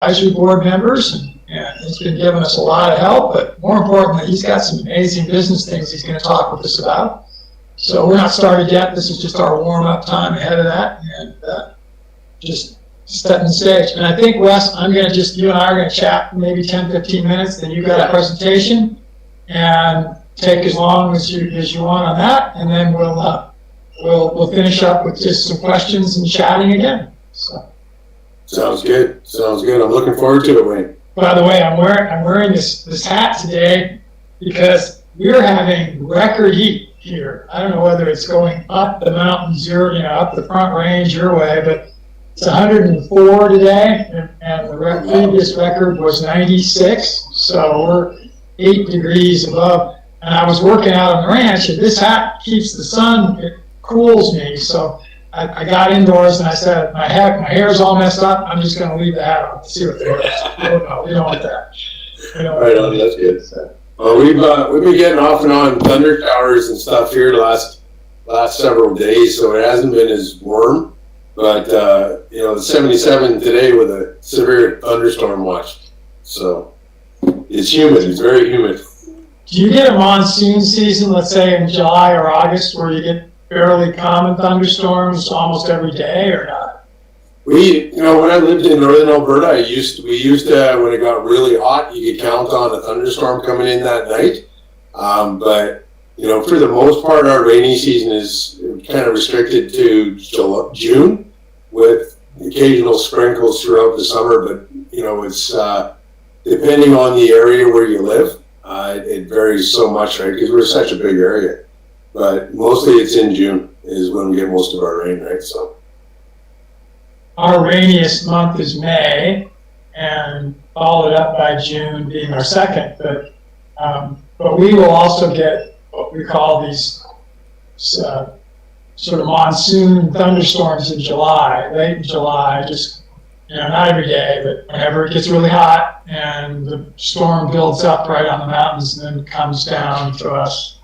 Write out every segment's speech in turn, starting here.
advisory board members, and he's been giving us a lot of help, but more importantly, he's got some amazing business things he's going to talk with us about. So we're not started yet. This is just our warm-up time ahead of that, and just setting the stage. And I think, Wes, you and I are going to chat for maybe 10, 15 minutes, then you've got a presentation, and take as long as you want on that, and then we'll finish up with just some questions and chatting again. So. Sounds good. I'm looking forward to it, Wayne. By the way, I'm wearing this hat today because we're having record heat here. I don't know whether it's going up the mountains, up the Front Range your way, but it's 104 today, and the previous record was 96. So we're 8 degrees above. And I was working out on the ranch, and this hat keeps the sun. It cools me, so I got indoors and I said, my hair's all messed up. I'm just going to leave the hat on to see what the hair is. We don't want that. Right on, that's good. Well, we've been getting off and on thunder showers and stuff here the last several days, so it hasn't been as warm. But the 77 today with a severe thunderstorm watch. So it's humid. It's very humid. Do you get a monsoon season, let's say in July or August, where you get fairly common thunderstorms almost every day, or not? When I lived in northern Alberta, we used to, when it got really hot, you could count on a thunderstorm coming in that night. But for the most part, our rainy season is kind of restricted to June, with occasional sprinkles throughout the summer. But it's depending on the area where you live, it varies so much, right? Because we're such a big area. But mostly it's in June is when we get most of our rain, right? So our rainiest month is May, and followed up by June being our second. But we will also get what we call these sort of monsoon thunderstorms in July, late in July. Just not every day, but whenever it gets really hot and the storm builds up right on the mountains and then comes down to us.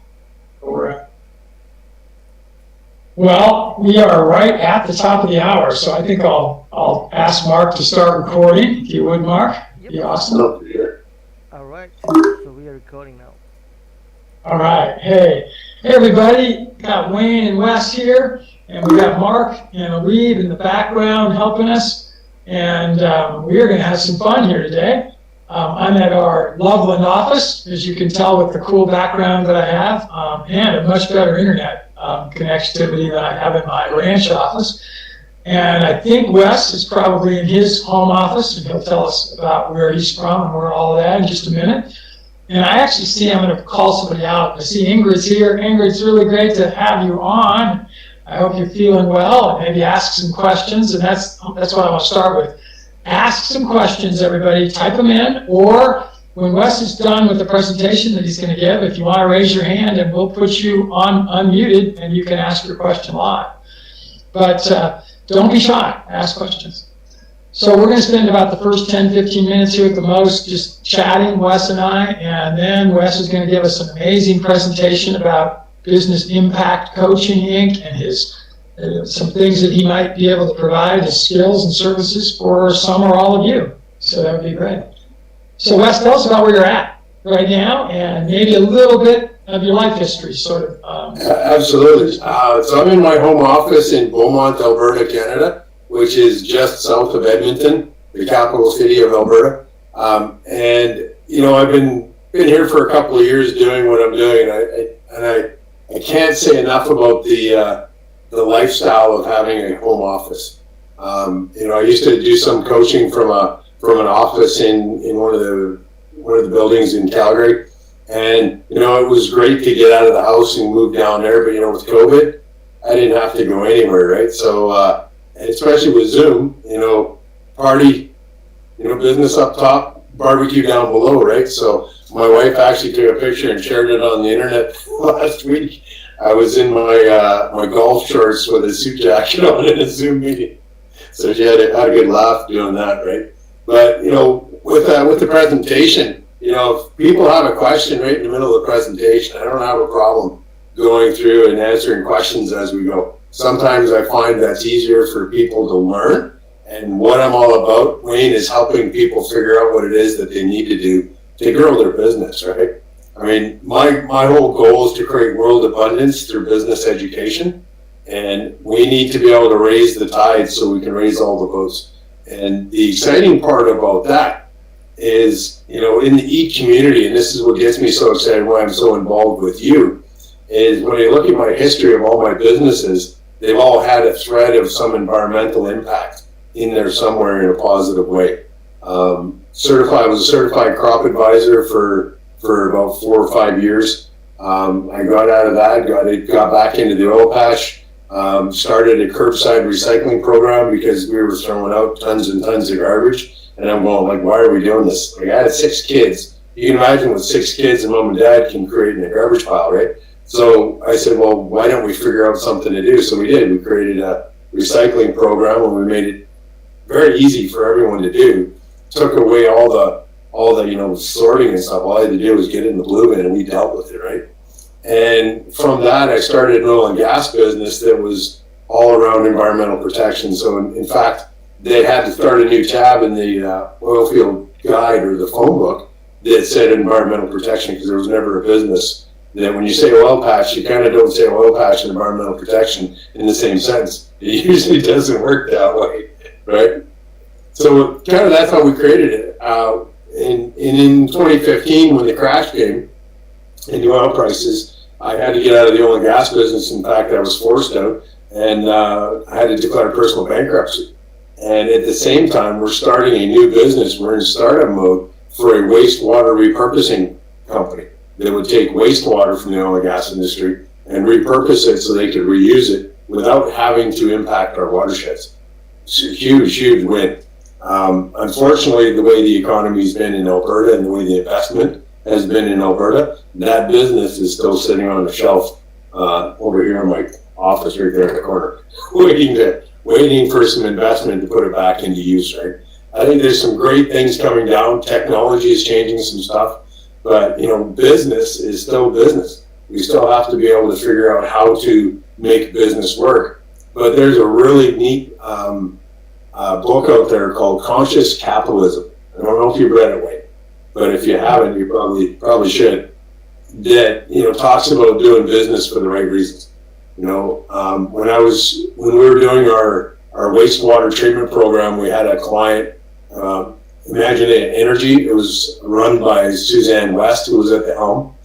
Well, we are right at the top of the hour, so I think I'll ask Mark to start recording, if you would, Mark. Yep. Be awesome. All right, so we are recording now. All right, hey everybody, got Wayne and Wes here, and we got Mark and Alib in the background helping us, and we are going to have some fun here today. I'm at our Loveland office, as you can tell with the cool background that I have, and a much better internet connectivity than I have in my ranch office. And I think Wes is probably in his home office, and he'll tell us about where he's from and where all of that in just a minute. And I actually see, I'm going to call somebody out. I see Ingrid's here. Ingrid, it's really great to have you on. I hope you're feeling well, and maybe ask some questions. And that's what I want to start with. Ask some questions, everybody. Type them in, or when Wes is done with the presentation that he's going to give, if you want to raise your hand, and we'll put you on unmuted, and you can ask your question live. But don't be shy. Ask questions. So we're going to spend about the first 10, 15 minutes here at the most just chatting, Wes and I, and then Wes is going to give us an amazing presentation about Business Impact Coaching, Inc., and his some things that he might be able to provide, his skills and services for some or all of you. So that would be great. So Wes, tell us about where you're at right now, and maybe a little bit of your life history, sort of. Absolutely. So I'm in my home office in Beaumont, Alberta, Canada, which is just south of Edmonton, the capital city of Alberta. And I've been here for a couple of years doing what I'm doing, and I can't say enough about the lifestyle of having a home office. I used to do some coaching from an office in one of the buildings in Calgary, and it was great to get out of the house and move down there. But with COVID, I didn't have to go anywhere, right? So especially with Zoom, party, business up top, barbecue down below, right? So my wife actually took a picture and shared it on the internet last week. I was in my golf shorts with a suit jacket on in a Zoom meeting, so she had a good laugh doing that, right? But with the presentation, if people have a question right in the middle of the presentation, I don't have a problem going through and answering questions as we go. Sometimes I find that's easier for people to learn And what I'm all about, Wayne, is helping people figure out what it is that they need to do to grow their business, right? I mean, my whole goal is to create world abundance through business education. And we need to be able to raise the tide so we can raise all the boats. And the exciting part about that is, in the e-community, and this is what gets me so excited, why I'm so involved with you, is when I look at my history of all my businesses, they've all had a thread of some environmental impact in there somewhere in a positive way. I was a certified crop advisor for about 4 or 5 years. I got out of that, got back into the oil patch, started a curbside recycling program because we were throwing out tons and tons of garbage. And I'm going, like, why are we doing this? Like, I had 6 kids. You can imagine what 6 kids and mom and dad can create in a garbage pile, right? So I said, well, why don't we figure out something to do? So we did. We created a recycling program, and we made it very easy for everyone to do. Took away all the sorting and stuff. All I had to do was get it in the blue bin, and we dealt with it, right? And from that, I started an oil and gas business that was all around environmental protection. So in fact, they had to start a new tab in the oil field guide or the phone book that said environmental protection, because there was never a business that when you say oil patch, you kind of don't say oil patch and environmental protection in the same sentence. It usually doesn't work that way, right? So kind of that's how we created it. In 2015, when the crash came in the oil prices, I had to get out of the oil and gas business. In fact, I was forced out, and I had to declare personal bankruptcy. And at the same time, we're starting a new business. We're in startup mode for a wastewater repurposing company that would take wastewater from the oil and gas industry and repurpose it so they could reuse it without having to impact our watersheds. It's a huge, huge win. Unfortunately, the way the economy's been in Alberta and the way the investment has been in Alberta, that business is still sitting on the shelf over here in my office right there in the corner, waiting for some investment to put it back into use, right? I think there's some great things coming down. Technology is changing some stuff, but business is still business. We still have to be able to figure out how to make business work. But there's a really neat book out there called Conscious Capitalism. I don't know if you've read it, Wayne, but if you haven't, you probably should. That talks about doing business for the right reasons. When we were doing our wastewater treatment program, we had a client, Imagine Energy. It was run by Suzanne West, who was at the helm,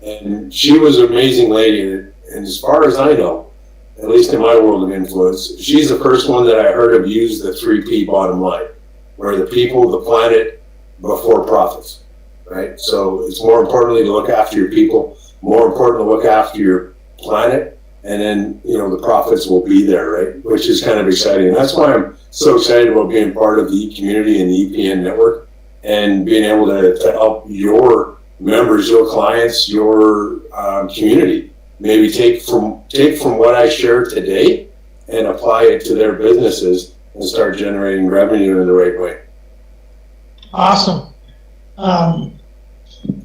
and she was an amazing lady. And as far as I know, at least in my world of influence, she's the first one that I heard of use the 3P bottom line, where the people, the planet, before profits, right? So it's more importantly to look after your people, more important to look after your planet, and then, the profits will be there, right? Which is kind of exciting. And that's why I'm so excited about being part of the e-community and the EPN network and being able to help your members, your clients, your community maybe take from what I share today and apply it to their businesses and start generating revenue in the right way. Awesome.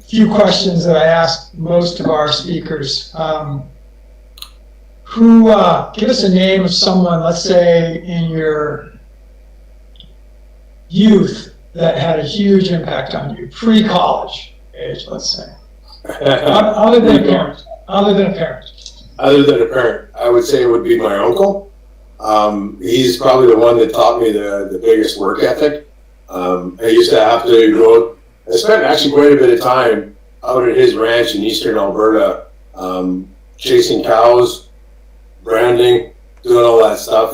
Few questions that I ask most of our speakers. Give us a name of someone, let's say in your youth, that had a huge impact on you, pre-college age, let's say. Other than a parent. Other than a parent, I would say it would be my uncle. He's probably the one that taught me the biggest work ethic. I used to have to go. I spent actually quite a bit of time out at his ranch in eastern Alberta, chasing cows, branding, doing all that stuff.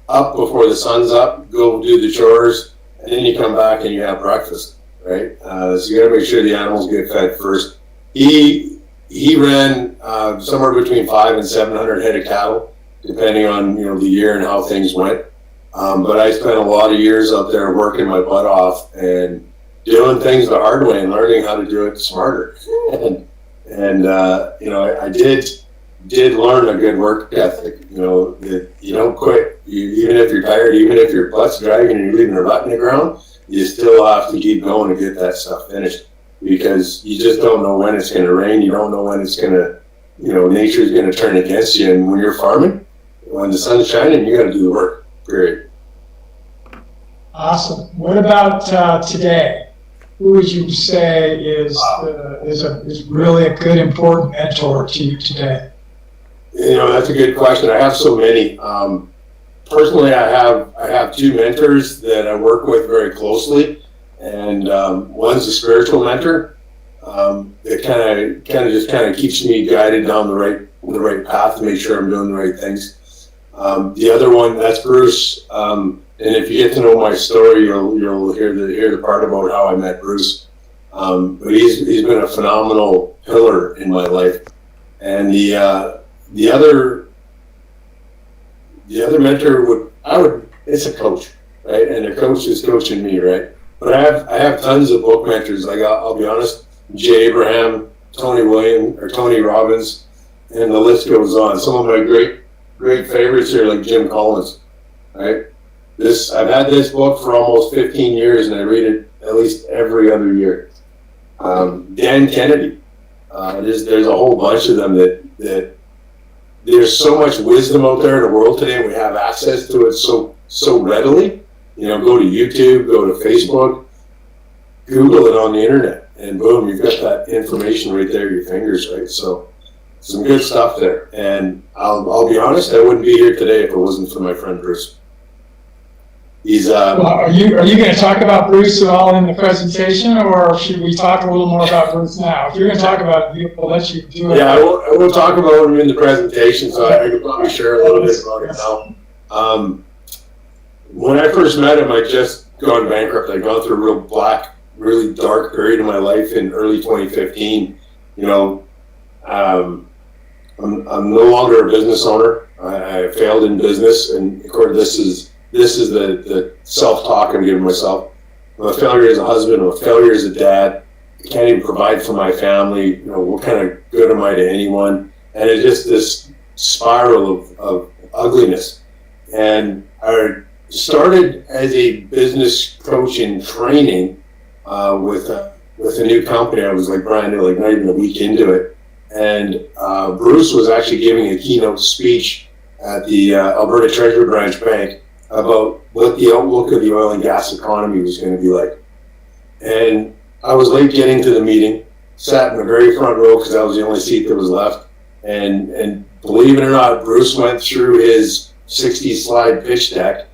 Up before the sun's up, go do the chores, and then you come back and you have breakfast, right? So you got to make sure the animals get fed first. He ran somewhere between 500 and 700 head of cattle, depending on the year and how things went. But I spent a lot of years up there working my butt off and doing things the hard way and learning how to do it smarter. and I did learn a good work ethic. That you don't quit. Even if you're tired, even if your butt's dragging and you're leaving your butt in the ground, you still have to keep going to get that stuff finished. Because you just don't know when it's going to rain. You don't know when it's going to, nature is going to turn against you. And when you're farming, when the sun's shining, you got to do the work, period. Awesome. What about today? Who would you say is really a good, important mentor to you today? That's a good question. I have so many. Personally, I have two mentors that I work with very closely, and one's a spiritual mentor that kind of keeps me guided down the right path to make sure I'm doing the right things. The other one, that's Bruce. And if you get to know my story, you'll hear the part about how I met Bruce. But he's been a phenomenal pillar in my life. And the other mentor it's a coach, right? And the coach is coaching me, right? But I have tons of book mentors. Like I'll be honest, Jay Abraham, Tony Robbins, and the list goes on. Some of my great favorites are like Jim Collins, right? I've had this book for almost 15 years, and I read it at least every other year. Dan Kennedy. There's a whole bunch of them that there's so much wisdom out there in the world today, and we have access to it so readily. Go to YouTube, go to Facebook, Google it on the internet, and boom, you've got that information right there at your fingers, right? So some good stuff there. And I'll be honest, I wouldn't be here today if it wasn't for my friend Bruce. He's Well, are you going to talk about Bruce at all in the presentation, or should we talk a little more about Bruce now? If you're going to talk about it, we'll let you do it. Yeah, I will talk about him in the presentation, so I could probably share a little bit about it now. When I first met him, I'd just gone bankrupt. I'd gone through a real black, really dark period in my life in early 2015. I'm no longer a business owner. I failed in business, and of course this is the self-talk I'm giving myself. I'm a failure as a husband. I'm a failure as a dad. I can't even provide for my family. What kind of good am I to anyone? And it's just this spiral of ugliness. And I started as a business coach in training with a new company. I was like brand new, like not even a week into it. And Bruce was actually giving a keynote speech at the Alberta Treasury Branch Bank about what the outlook of the oil and gas economy was going to be like. And I was late getting to the meeting, sat in the very front row because that was the only seat that was left. And believe it or not, Bruce went through his 60-slide pitch deck,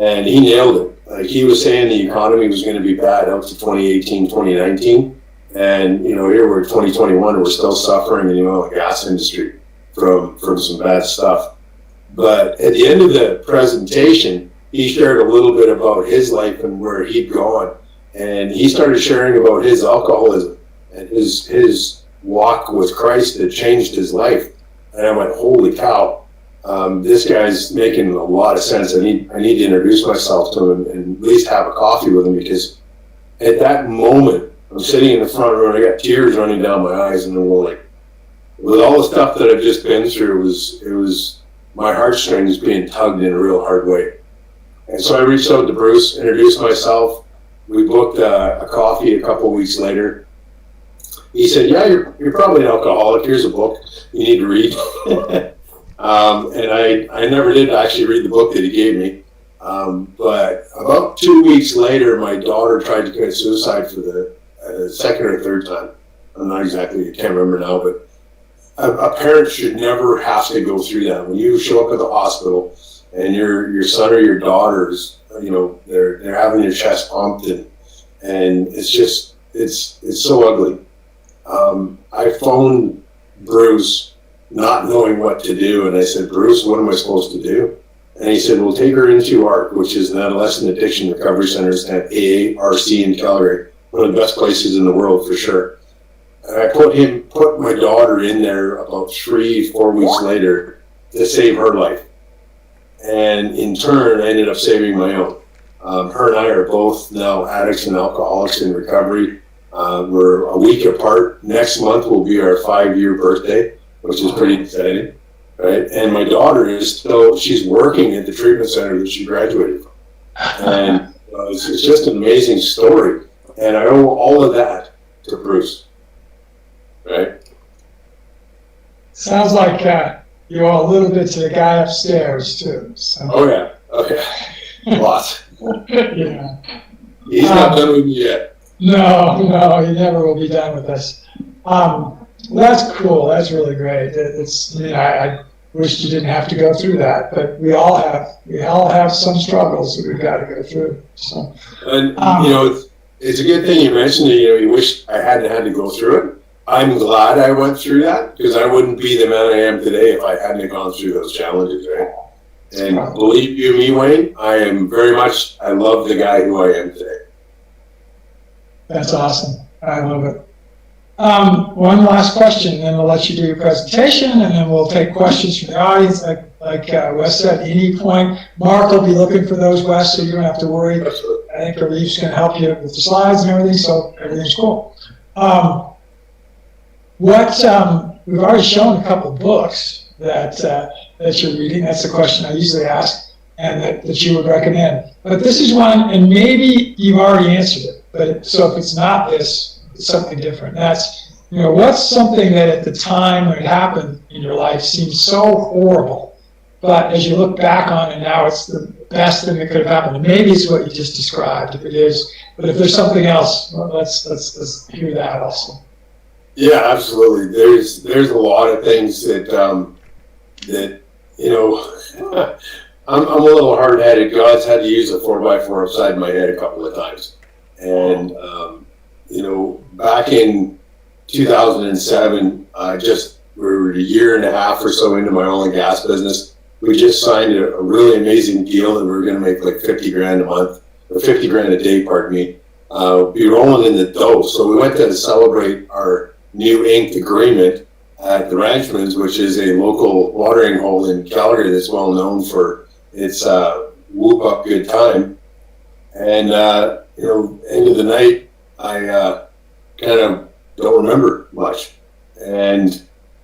and he nailed it. Like, he was saying the economy was going to be bad out to 2018, 2019. And, here we're 2021, and we're still suffering in the oil and gas industry from some bad stuff. But at the end of the presentation, he shared a little bit about his life and where he'd gone. And he started sharing about his alcoholism and his walk with Christ that changed his life. And I went, holy cow, this guy's making a lot of sense. I need to introduce myself to him and at least have a coffee with him, because at that moment, I'm sitting in the front row and I got tears running down my eyes, and I'm like, with all the stuff that I've just been through, it was my heartstrings being tugged in a real hard way. And so I reached out to Bruce, introduced myself. We booked a coffee a couple of weeks later. He said, yeah, you're probably an alcoholic. Here's a book you need to read. And I never did actually read the book that he gave me. But about 2 weeks later, my daughter tried to commit suicide for the second or third time. I'm not exactly, I can't remember now, but a parent should never have to go through that. When you show up at the hospital and your son or your daughter's, they're having their chest pumped, and it's so ugly. I phoned Bruce not knowing what to do, and I said, Bruce, what am I supposed to do? And he said, well, take her into ARC, which is an adolescent addiction recovery centers at AARC in Calgary, one of the best places in the world for sure. And I put my daughter in there about 3-4 weeks later to save her life. And in turn, I ended up saving my own. Her and I are both now addicts and alcoholics in recovery. We're a week apart. Next month will be our 5-year birthday, which is pretty exciting, right? And my daughter she's working at the treatment center that she graduated from. And it's just an amazing story. And I owe all of that to Bruce, right? Sounds like you owe a little bit to the guy upstairs too. So. Oh yeah, okay, lots. Yeah. He's not done with me yet. No, he never will be done with us. That's cool. That's really great. I wish you didn't have to go through that, but we all have some struggles that we've got to go through. So, And it's a good thing you mentioned it. You wish I hadn't had to go through it. I'm glad I went through that, because I wouldn't be the man I am today if I hadn't gone through those challenges, right? And believe you me, Wayne, I love the guy who I am today. That's awesome. I love it. One last question, then we'll let you do your presentation, and then we'll take questions from the audience. Like Wes said, at any point, Mark will be looking for those, Wes, so you don't have to worry. I think Reeve's going to help you with the slides and everything, so everything's cool. We've already shown a couple books that you're reading. That's the question I usually ask, and that you would recommend. But this is one, and maybe you've already answered it. But so if it's not this, it's something different. That's, what's something that at the time when it happened in your life seemed so horrible, but as you look back on it now, it's the best thing that could have happened. And maybe it's what you just described. If it is, but if there's something else, let's hear that also. Yeah, absolutely. There's a lot of things that I'm a little hard-headed. God's had to use a 4x4 upside my head a couple of times. And, back in 2007, we were a year and a half or so into my oil and gas business. We just signed a really amazing deal that we were going to make like 50 grand a month, or 50 grand a day, pardon me. Be rolling in the dough. So we went to celebrate our new inked agreement at the Ranchman's, which is a local watering hole in Calgary that's well known for its whoop up good time. And end of the night, I kind of don't remember much, and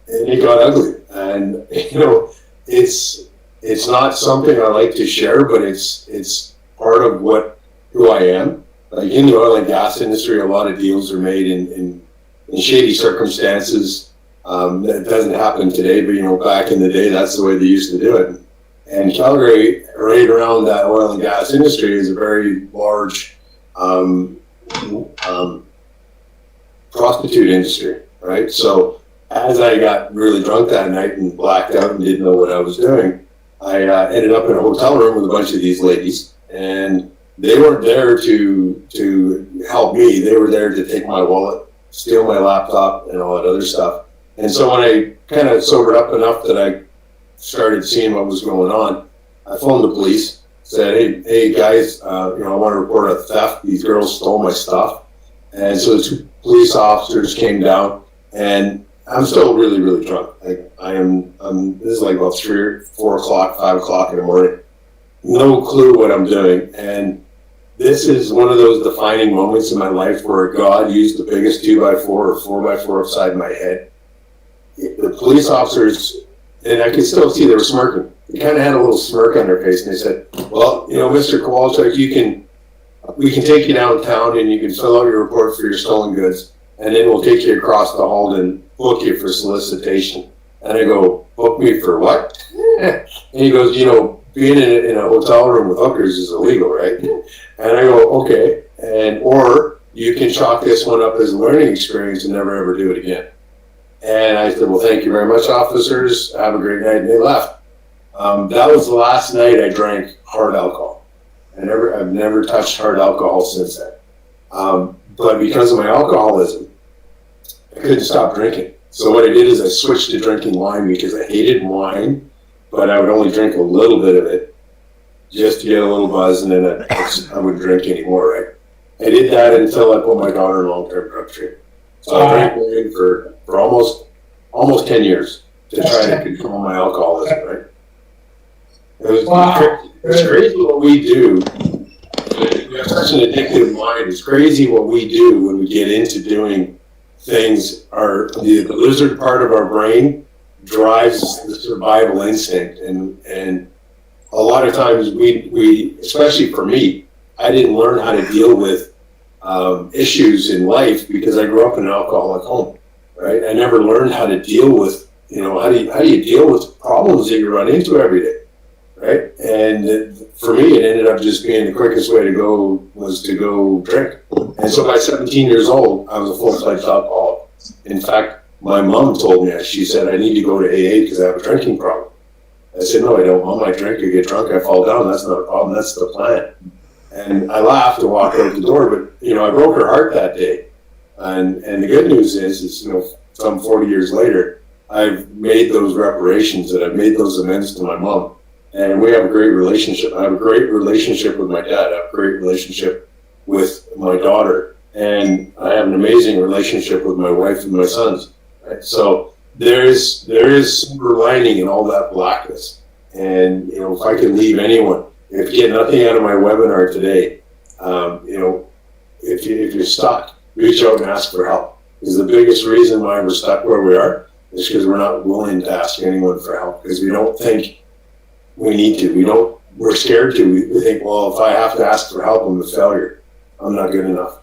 it got ugly. And it's not something I like to share, but it's part of who I am. Like in the oil and gas industry, a lot of deals are made in shady circumstances. That doesn't happen today, but back in the day, that's the way they used to do it. And Calgary, right around that oil and gas industry, is a very large prostitute industry, right? So as I got really drunk that night and blacked out and didn't know what I was doing, I ended up in a hotel room with a bunch of these ladies, and they weren't there to help me. They were there to take my wallet, steal my laptop, and all that other stuff. And so when I kind of sobered up enough that I started seeing what was going on, I phoned the police, said, hey guys, I want to report a theft. These girls stole my stuff. And so the two police officers came down, and I'm still really, really drunk. Like this is like about 3 or 4 o'clock, 5 o'clock in the morning. No clue what I'm doing. And this is one of those defining moments in my life where God used the biggest 2x4 or 4x4 upside my head. The police officers, and I could still see they were smirking. They kind of had a little smirk on their face, and they said, well, Mr. Kowalchuk, we can take you downtown and you can fill out your report for your stolen goods, and then we'll take you across the hall and book you for solicitation. And I go, book me for what? And he goes, being in a hotel room with hookers is illegal, right? And I go, okay. Or you can chalk this one up as a learning experience and never ever do it again. And I said, well, thank you very much, officers. Have a great night. And they left. That was the last night I drank hard alcohol. I've never touched hard alcohol since then. But because of my alcoholism, I couldn't stop drinking. So what I did is I switched to drinking wine because I hated wine, but I would only drink a little bit of it just to get a little buzz, and then I wouldn't drink anymore, right? I did that until I put my daughter in long-term drug treatment. So I drank wine for almost 10 years to try to control my alcoholism, right? It's crazy what we do. We have such an addictive mind. It's crazy what we do when we get into doing things. The lizard part of our brain drives the survival instinct, and a lot of times we, especially for me, I didn't learn how to deal with issues in life because I grew up in an alcoholic home, right? I never learned how to deal with, how do you deal with problems that you run into every day, right? And for me, it ended up just being the quickest way to go was to go drink. And so by 17 years old, I was a full-fledged alcoholic. In fact, my mom told me, she said, I need to go to AA because I have a drinking problem. I said, no, I don't. Mom, I drink, I get drunk, I fall down. That's not a problem. That's the plan. And I laughed and walked out the door, but, I broke her heart that day. And the good news is, some 40 years later, I've made those reparations and I've made those amends to my mom. And we have a great relationship. I have a great relationship with my dad. I have a great relationship with my daughter. And I have an amazing relationship with my wife and my sons. Right? So there is silver lining in all that blackness. And, if I can leave anyone, if you get nothing out of my webinar today, if you're stuck, reach out and ask for help. Because the biggest reason why we're stuck where we are is because we're not willing to ask anyone for help. Because we don't think we need to. We're scared to. We think, well, if I have to ask for help, I'm a failure. I'm not good enough.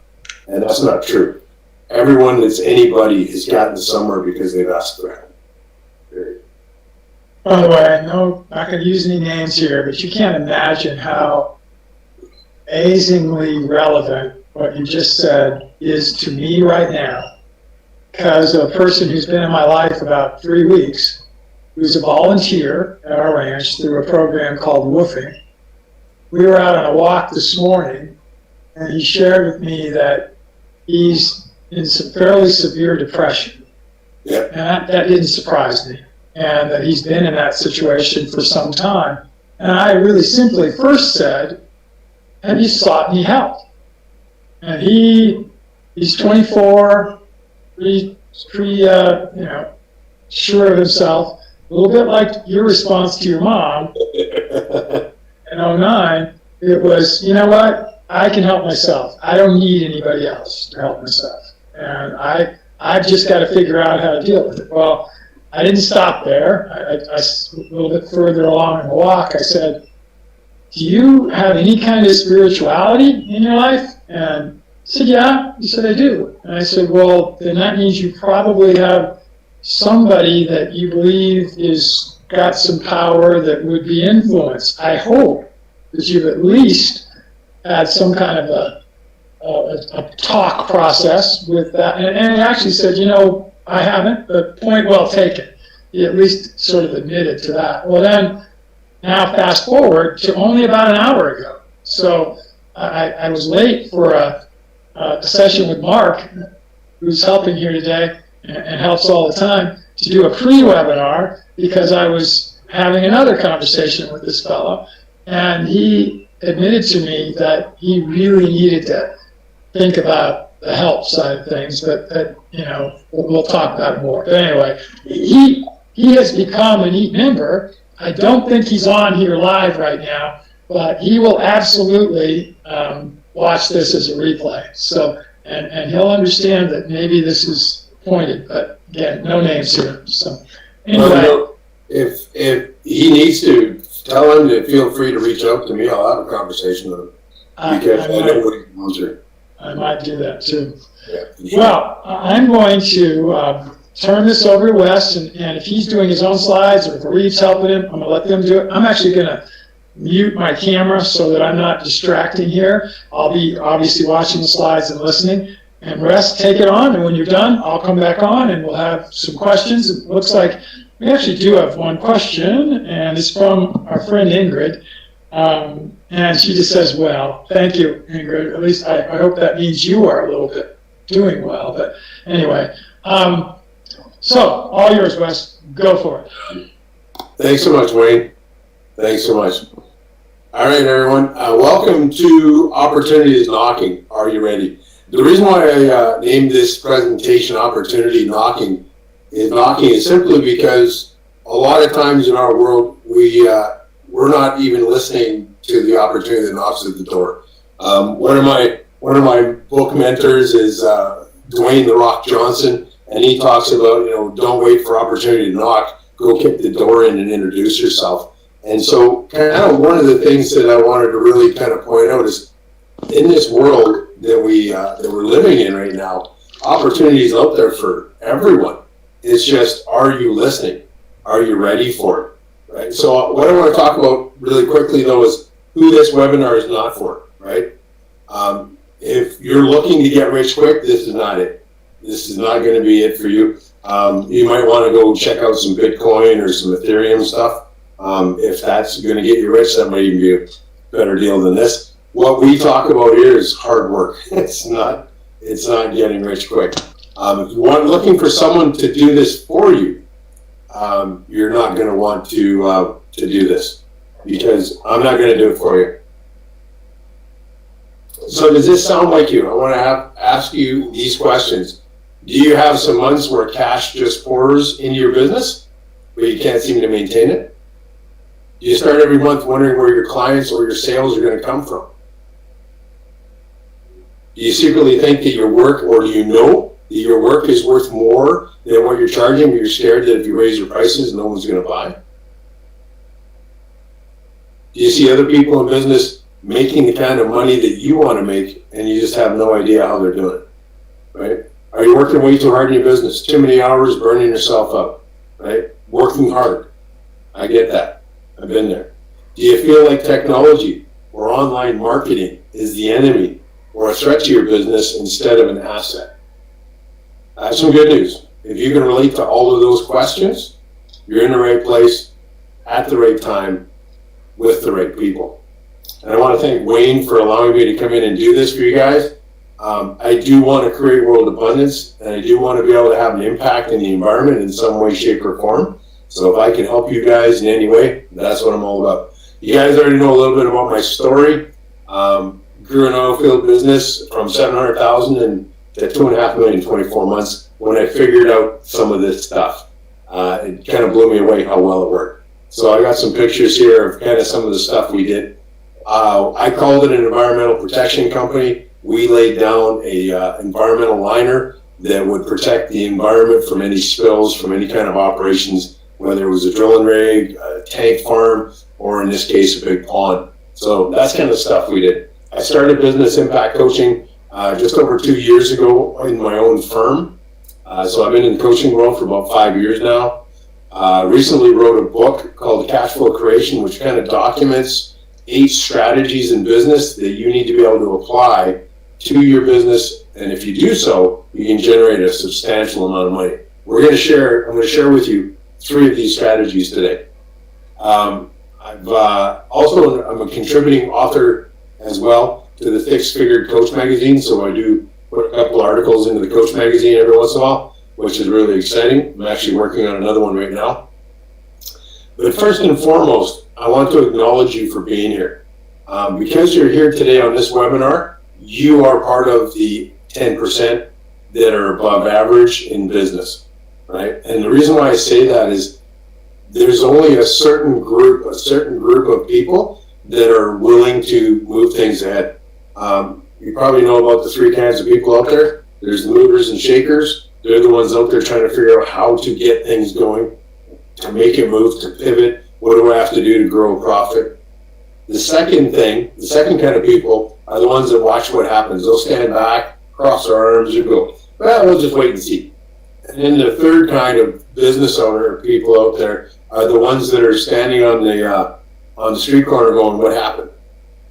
And that's not true. Everyone that's anybody has gotten somewhere because they've asked for help. Period. By the way, I know I'm not going to use any names here, but you can't imagine how amazingly relevant what you just said is to me right now. Because a person who's been in my life about 3 weeks, who's a volunteer at our ranch through a program called Woofing. We were out on a walk this morning, and he shared with me that he's in some fairly severe depression. Yep. And that didn't surprise me. And that he's been in that situation for some time. And I really simply first said, have you sought any help? And he's 24, pretty sure of himself, a little bit like your response to your mom in '09. It was, you know what? I can help myself. I don't need anybody else to help myself. And I've just got to figure out how to deal with it. Well, I didn't stop there. I a little bit further along in the walk, I said, do you have any kind of spirituality in your life? And he said, yeah. He said, I do. And I said, well, then that means you probably have somebody that you believe is got some power that would be influenced. I hope that you've at least had some kind of a talk process with that. And he actually said, I haven't, but point well taken. He at least sort of admitted to that. Well, then, now fast forward to only about an hour ago. So I was late for a session with Mark, who's helping here today and helps all the time, to do a pre-webinar because I was having another conversation with this fellow. And he admitted to me that he really needed to think about the help side of things, but that, we'll talk about it more. But anyway, he has become a neat member. I don't think he's on here live right now, but he will absolutely watch this as a replay. So, and he'll understand that maybe this is pointed, but again, no names here. So, anyway. If he needs to, tell him to feel free to reach out to me. I'll have a conversation with him. Because I know what he wants to. I might do that too. Yeah. Well, I'm going to turn this over to Wes, and if he's doing his own slides or if Reeve's helping him, I'm going to let them do it. I'm actually going to mute my camera so that I'm not distracting here. I'll be obviously watching the slides and listening. And Wes, take it on, and when you're done, I'll come back on and we'll have some questions. It looks like we actually do have one question, and it's from our friend Ingrid. And she just says, well, thank you, Ingrid. At least I hope that means you are a little bit doing well. But anyway, so all yours, Wes. Go for it. Thanks so much, Wayne. Thanks so much. All right, everyone. Welcome to Opportunity is Knocking. Are you ready? The reason why I named this presentation Opportunity Knocking is simply because a lot of times in our world, we're not even listening to the opportunity that knocks at the door. One of my book mentors is Dwayne "The Rock" Johnson, and he talks about, don't wait for opportunity to knock, go kick the door in and introduce yourself. And so kind of one of the things that I wanted to really kind of point out is in this world that we're living in right now, opportunities out there for everyone. It's just, are you listening? Are you ready for it? right? So what I want to talk about really quickly, though, is who this webinar is not for, right? If you're looking to get rich quick, this is not it. This is not going to be it for you. You might want to go check out some Bitcoin or some Ethereum stuff. If that's going to get you rich, that might even be a better deal than this. What we talk about here is hard work. It's not getting rich quick. If you want looking for someone to do this for you, you're not going to want to do this, because I'm not going to do it for you. So does this sound like you? I want to ask you these questions. Do you have some months where cash just pours into your business, but you can't seem to maintain it? Do you start every month wondering where your clients or your sales are going to come from? Do you secretly think that your work, or do you know that your work is worth more than what you're charging, but you're scared that if you raise your prices, no one's going to buy? Do you see other people in business making the kind of money that you want to make, and you just have no idea how they're doing it, right? Are you working way too hard in your business? Too many hours, burning yourself out, right? Working hard. I get that. I've been there. Do you feel like technology or online marketing is the enemy or a threat to your business instead of an asset? I have some good news. If you can relate to all of those questions, you're in the right place, at the right time, with the right people. And I want to thank Wayne for allowing me to come in and do this for you guys. I do want to create world abundance, and I do want to be able to have an impact in the environment in some way, shape, or form. So if I can help you guys in any way, that's what I'm all about. You guys already know a little bit about my story. Grew an oil field business from $700,000 to $2.5 million in 24 months when I figured out some of this stuff. It kind of blew me away how well it worked. So I got some pictures here of kind of some of the stuff we did. I called it an environmental protection company. We laid down a environmental liner that would protect the environment from any spills, from any kind of operations, whether it was a drilling rig, a tank farm, or in this case, a big pond. So that's kind of the stuff we did. I started business impact coaching just over 2 years ago in my own firm. So I've been in the coaching world for about 5 years now. Recently wrote a book called Cash Flow Creation, which kind of documents 8 strategies in business that you need to be able to apply to your business. And if you do so, you can generate a substantial amount of money. I'm going to share with you 3 of these strategies today. I'm a contributing author as well to the Six Figured Coach magazine. So I do put a couple articles into the Coach magazine every once in a while, which is really exciting. I'm actually working on another one right now. But first and foremost, I want to acknowledge you for being here. Because you're here today on this webinar, you are part of the 10% that are above average in business, right? And the reason why I say that is there's only a certain group of people that are willing to move things ahead. You probably know about the 3 kinds of people out there. There's the movers and shakers. They're the ones out there trying to figure out how to get things going, to make it move, to pivot. What do I have to do to grow a profit? The second kind of people are the ones that watch what happens. They'll stand back, cross their arms, and go, well, we'll just wait and see. And then the third kind of business owner people out there are the ones that are standing on the street corner going, what happened?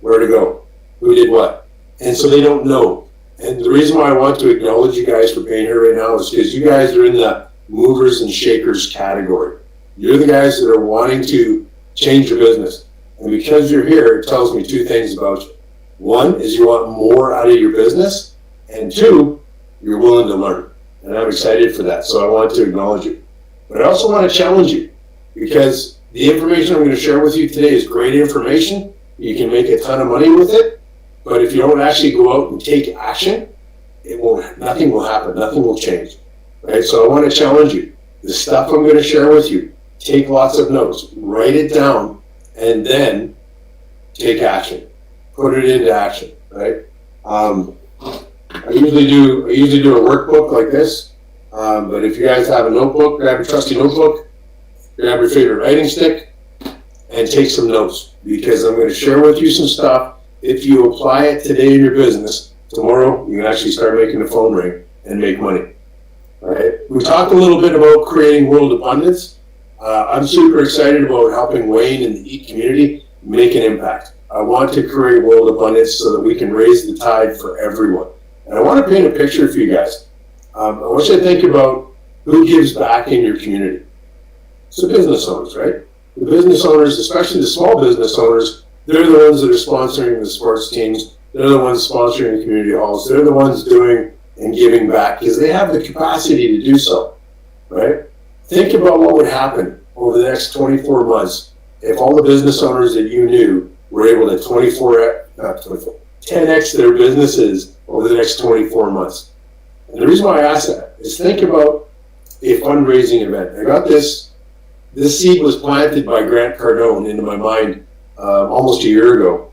Where to go? Who did what? And so they don't know. And the reason why I want to acknowledge you guys for being here right now is because you guys are in the movers and shakers category. You're the guys that are wanting to change your business. And because you're here, it tells me 2 things about you. 1 is you want more out of your business, and 2, you're willing to learn. And I'm excited for that, so I want to acknowledge you. But I also want to challenge you, because the information I'm going to share with you today is great information. You can make a ton of money with it, but if you don't actually go out and take action, nothing will happen, nothing will change. Right? So I want to challenge you. The stuff I'm going to share with you, take lots of notes, write it down, and then take action. Put it into action, right? I usually do a workbook like this, but if you guys have a notebook, grab a trusty notebook, grab your favorite writing stick, and take some notes, because I'm going to share with you some stuff. If you apply it today in your business, tomorrow you can actually start making the phone ring and make money. All right? We talked a little bit about creating world abundance. I'm super excited about helping Wayne and the EAT community make an impact. I want to create world abundance so that we can raise the tide for everyone. And I want to paint a picture for you guys. I want you to think about who gives back in your community. It's the business owners, right? The business owners, especially the small business owners, they're the ones that are sponsoring the sports teams. They're the ones sponsoring the community halls. They're the ones doing and giving back because they have the capacity to do so, right? Think about what would happen over the next 24 months if all the business owners that you knew were able to 10x their businesses over the next 24 months. And the reason why I ask that is think about a fundraising event. I got this seed was planted by Grant Cardone into my mind almost a year ago,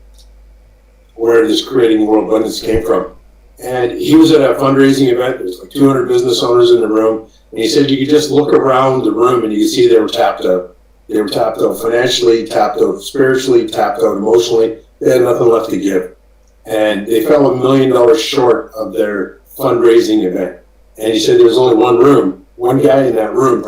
where this creating world abundance came from. And he was at a fundraising event. There's like 200 business owners in the room. And he said you could just look around the room and you could see they were tapped out. They were tapped out financially, tapped out spiritually, tapped out emotionally. They had nothing left to give. And they fell $1 million short of their fundraising event. And he said there was only one guy in that room,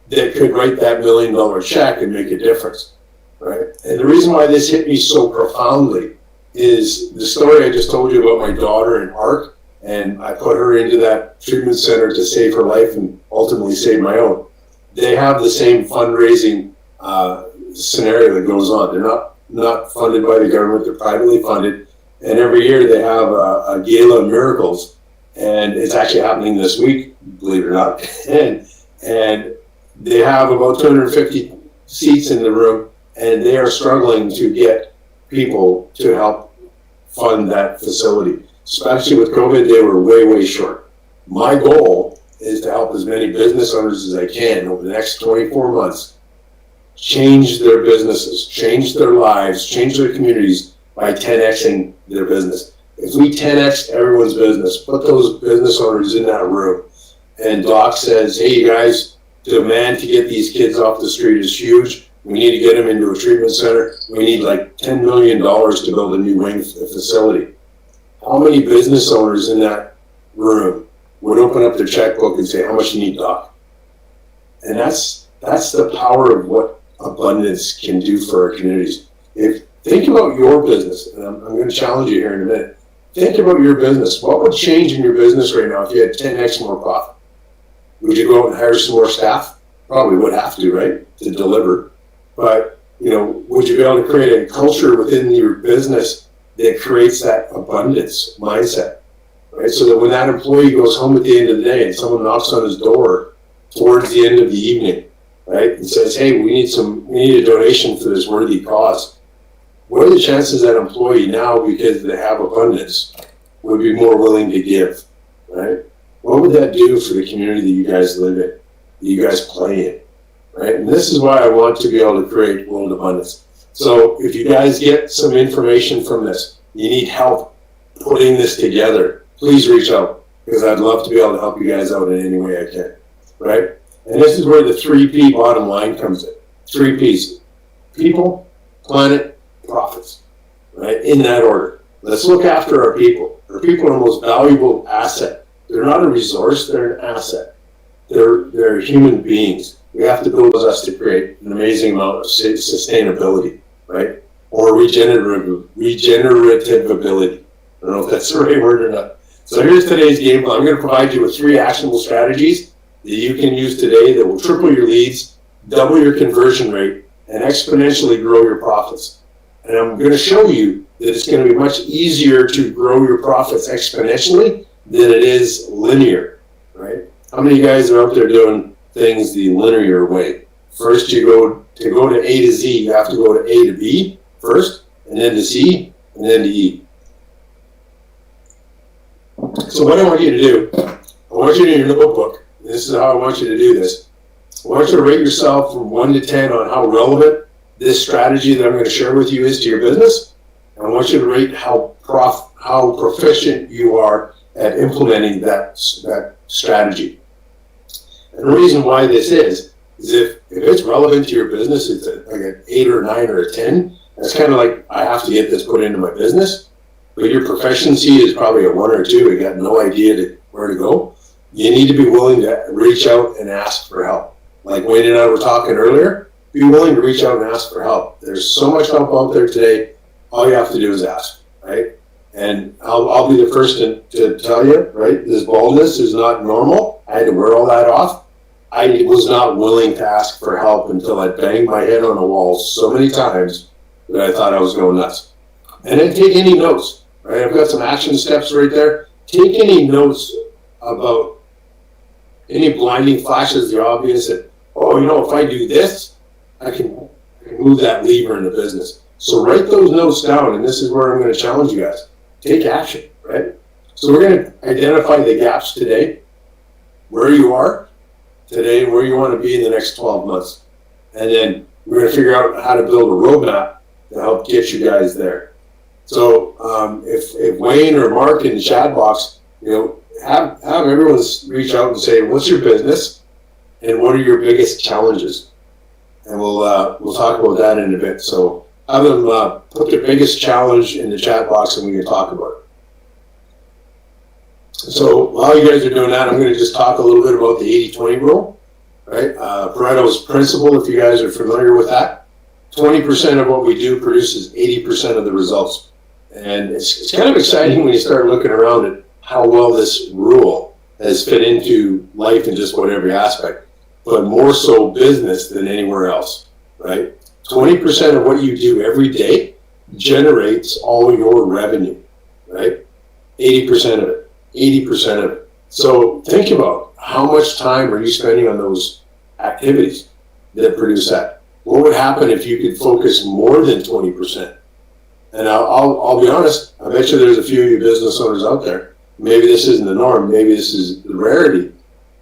that could write that $1 million check and make a difference, right? And the reason why this hit me so profoundly is the story I just told you about my daughter in ARC, and I put her into that treatment center to save her life and ultimately save my own. They have the same fundraising scenario that goes on. They're not funded by the government, they're privately funded, and every year they have a gala of miracles, and it's actually happening this week, believe it or not, and they have about 250 seats in the room, and they are struggling to get people to help fund that facility. Especially with COVID, they were way, way short. My goal is to help as many business owners as I can over the next 24 months change their businesses, change their lives, change their communities by 10xing their business. If we 10x everyone's business, put those business owners in that room, and Doc says, hey, you guys, demand to get these kids off the street is huge. We need to get them into a treatment center. We need like $10 million to build a new wing facility. How many business owners in that room would open up their checkbook and say, how much do you need, Doc? And that's the power of what abundance can do for our communities. Think about your business, and I'm going to challenge you here in a minute. Think about your business. What would change in your business right now if you had 10x more profit? Would you go out and hire some more staff? Probably would have to, right, to deliver. But, would you be able to create a culture within your business that creates that abundance mindset, right? So that when that employee goes home at the end of the day and someone knocks on his door towards the end of the evening, right, and says, hey, we need a donation for this worthy cause. What are the chances that employee now, because they have abundance, would be more willing to give, right? What would that do for the community that you guys live in, that you guys play in, right? And this is why I want to be able to create world abundance. So if you guys get some information from this, you need help putting this together, please reach out, because I'd love to be able to help you guys out in any way I can, right? And this is where the 3P bottom line comes in. 3 Ps: people, planet, profits, right? In that order. Let's look after our people. Our people are the most valuable asset. They're not a resource, they're an asset. They're human beings. We have to build us to create an amazing amount of sustainability, right? Or regenerative ability. I don't know if that's the right word or not. So here's today's game plan. I'm going to provide you with 3 actionable strategies that you can use today that will triple your leads, double your conversion rate, and exponentially grow your profits. And I'm going to show you that it's going to be much easier to grow your profits exponentially than it is linear, right? How many of you guys are out there doing things the linear way? First, to go to A to Z, you have to go to A to B first, and then to C, and then to E. So what I want you to do, I want you to, in your notebook, this is how I want you to do this. I want you to rate yourself from 1 to 10 on how relevant this strategy that I'm going to share with you is to your business. And I want you to rate how proficient you are at implementing that strategy. And the reason why this is if it's relevant to your business, it's like an 8 or 9 or a 10. That's kind of like, I have to get this put into my business. But your proficiency is probably a 1 or 2. You got no idea where to go. You need to be willing to reach out and ask for help. like Wayne and I were talking earlier, be willing to reach out and ask for help. There's so much help out there today. All you have to do is ask, right? And I'll be the first to tell you, right? This baldness is not normal. I had to wear all that off. I was not willing to ask for help until I banged my head on the wall so many times that I thought I was going nuts. And then take any notes, right? I've got some action steps right there. Take any notes about any blinding flashes, the obvious that, oh, you know, if I do this, I can move that lever in the business. So write those notes down, and this is where I'm going to challenge you guys. Take action, right? So we're going to identify the gaps today, where you are today, and where you want to be in the next 12 months. And then we're going to figure out how to build a roadmap to help get you guys there. So if Wayne or Mark in the chat box, you know, have everyone reach out and say, what's your business and what are your biggest challenges? And we'll talk about that in a bit. So have them put their biggest challenge in the chat box and we can talk about it. So while you guys are doing that, I'm going to just talk a little bit about the 80-20 rule, right? Pareto's principle, if you guys are familiar with that. 20% of what we do produces 80% of the results. And it's kind of exciting when you start looking around at how well this rule has fit into life in just about every aspect, but more so business than anywhere else, right? 20% of what you do every day generates all your revenue, right? 80% of it, 80% of it. So think about how much time are you spending on those activities that produce that? What would happen if you could focus more than 20%? And I'll be honest, I bet you there's a few of you business owners out there. Maybe this isn't the norm, maybe this is the rarity,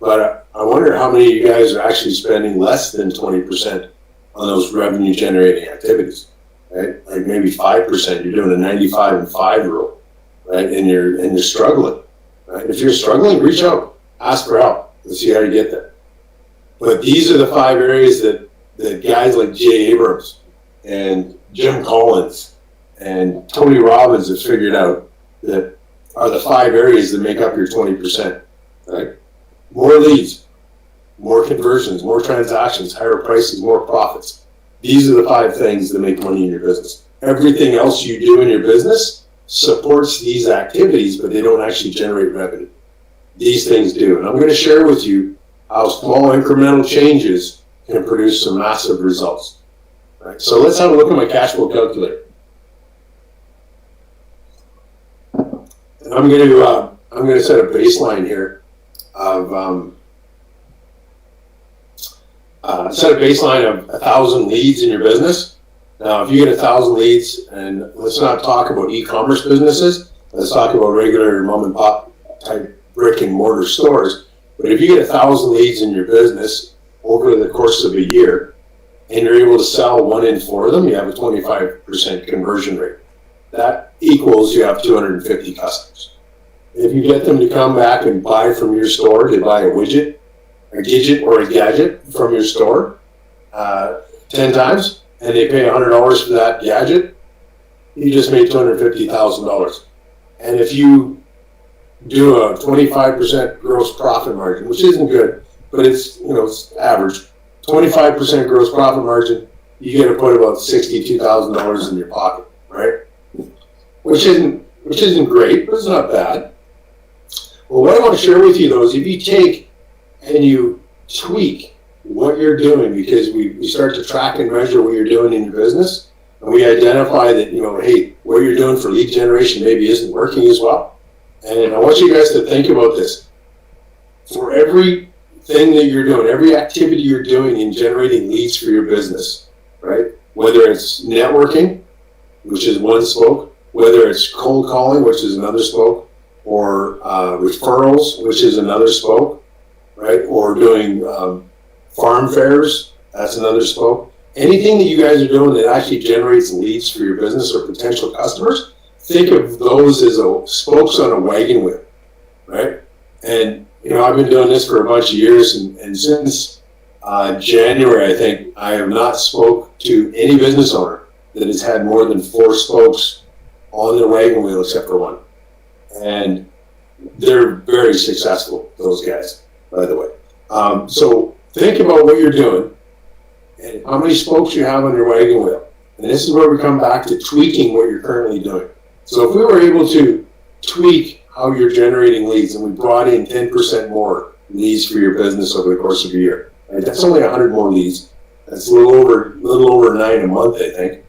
but I wonder how many of you guys are actually spending less than 20% on those revenue generating activities, right? Like maybe 5%, you're doing a 95 and 5 rule, right? And you're struggling, right? If you're struggling, reach out, ask for help, let's see how you get there. But these are the 5 areas that guys like Jay Abrams and Jim Collins and Tony Robbins have figured out that are the 5 areas that make up your 20%, right? More leads, more conversions, more transactions, higher prices, more profits. These are the 5 things that make money in your business. Everything else you do in your business supports these activities, but they don't actually generate revenue. These things do. And I'm going to share with you how small incremental changes can produce some massive results. Right? So let's have a look at my cash flow calculator. I'm going to set a baseline here of 1,000 leads in your business. Now, if you get 1,000 leads, and let's not talk about e-commerce businesses, let's talk about regular mom and pop type brick and mortar stores. But if you get 1,000 leads in your business over the course of a year, and you're able to sell 1 in 4 of them, you have a 25% conversion rate. That equals you have 250 customers. If you get them to come back and buy from your store, they buy a widget, a gadget, or a gadget from your store 10 times, and they pay $100 for that gadget, you just made $250,000. And if you do a 25% gross profit margin, which isn't good, but it's, you know, it's average, 25% gross profit margin, you get to put about $62,000 in your pocket, right? Which isn't great, but it's not bad. Well, what I want to share with you though is if you take and you tweak what you're doing, because we start to track and measure what you're doing in your business, and we identify that, you know, hey, what you're doing for lead generation maybe isn't working as well. And I want you guys to think about this. For every thing that you're doing, every activity you're doing in generating leads for your business, right? Whether it's networking, which is one spoke, whether it's cold calling, which is another spoke, or referrals, which is another spoke, right? Or doing farm fairs, that's another spoke. Anything that you guys are doing that actually generates leads for your business or potential customers, think of those as spokes on a wagon wheel, right? And, you know, I've been doing this for a bunch of years, and since January, I think, I have not spoke to any business owner that has had more than 4 spokes on their wagon wheel except for one. And they're very successful, those guys, by the way. So think about what you're doing and how many spokes you have on your wagon wheel. And this is where we come back to tweaking what you're currently doing. So if we were able to tweak how you're generating leads and we brought in 10% more leads for your business over the course of a year, right? That's only 100 more leads. That's a little over 9 a month, I think.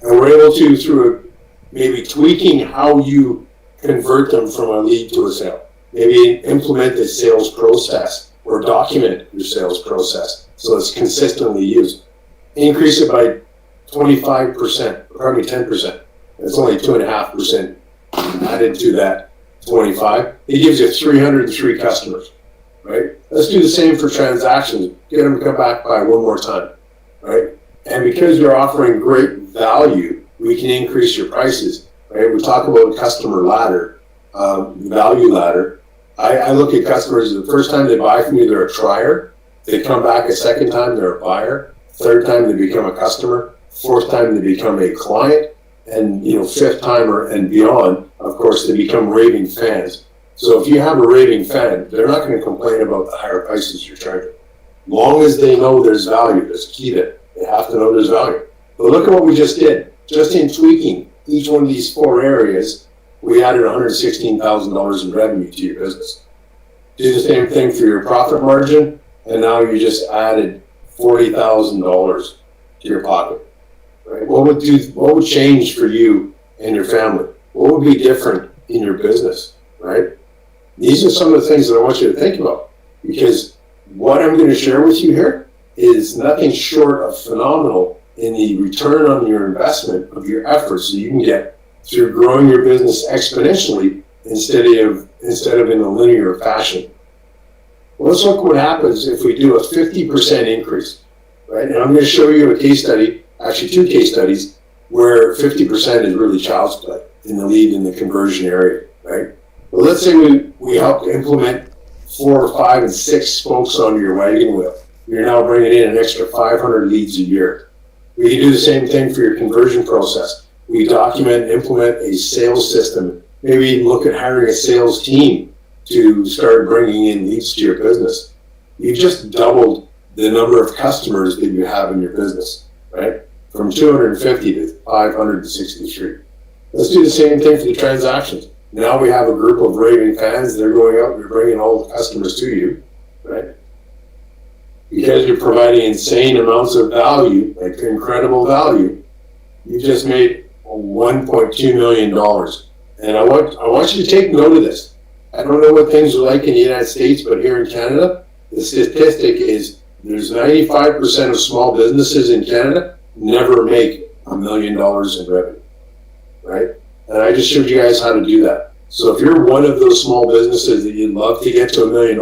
And we're able to, through maybe tweaking how you convert them from a lead to a sale, maybe implement a sales process or document your sales process so it's consistently used. Increase it by 25%, probably 10%. It's only 2.5% added to that 25. It gives you 303 customers, right? Let's do the same for transactions. Get them to come back by one more time, right? And because you're offering great value, we can increase your prices, right? We talk about customer ladder, value ladder. I look at customers, the first time they buy from you, they're a trier. They come back a second time, they're a buyer. Third time, they become a customer. Fourth time, they become a client. And, fifth time and beyond, of course, they become raving fans. So if you have a raving fan, they're not going to complain about the higher prices you're charging. Long as they know there's value, there's key there. They have to know there's value. But look at what we just did. Just in tweaking each one of these 4 areas, we added $116,000 in revenue to your business. Do the same thing for your profit margin, and now you just added $40,000 to your pocket. Right? What would change for you and your family? What would be different in your business? Right? These are some of the things that I want you to think about, because what I'm going to share with you here is nothing short of phenomenal in the return on your investment of your efforts that you can get through growing your business exponentially instead of in a linear fashion. Well, let's look what happens if we do a 50% increase, right? And I'm going to show you a case study, actually 2 case studies, where 50% is really child's play in the lead and the conversion area, right? Well, let's say we help implement 4 or 5 and 6 spokes onto your wagon wheel. You're now bringing in an extra 500 leads a year. We can do the same thing for your conversion process. We document and implement a sales system. Maybe even look at hiring a sales team to start bringing in leads to your business. You've just doubled the number of customers that you have in your business, right? From 250 to 563. Let's do the same thing for the transactions. Now we have a group of raving fans. They're going out and they're bringing all the customers to you, right? Because you're providing insane amounts of value, like incredible value, you just made $1.2 million. And I want you to take note of this. I don't know what things are like in the United States, but here in Canada, the statistic is there's 95% of small businesses in Canada never make $1 million in revenue, right? And I just showed you guys how to do that. So if you're one of those small businesses that you'd love to get to $1 million,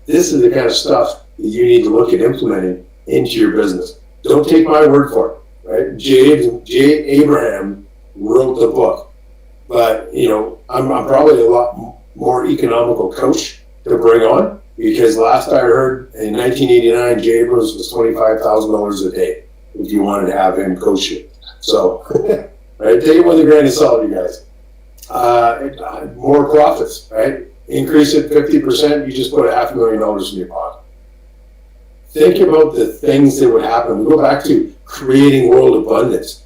this is the kind of stuff that you need to look at implementing into your business. Don't take my word for it, right? J. Abraham wrote the book, but I'm probably a lot more economical coach to bring on, because last I heard in 1989, J. Abrams was $25,000 a day if you wanted to have him coach you. So, right, take it with a grain of salt, you guys. More profits, right? Increase it 50%, you just put $500,000 in your pocket. Think about the things that would happen. We go back to creating world abundance.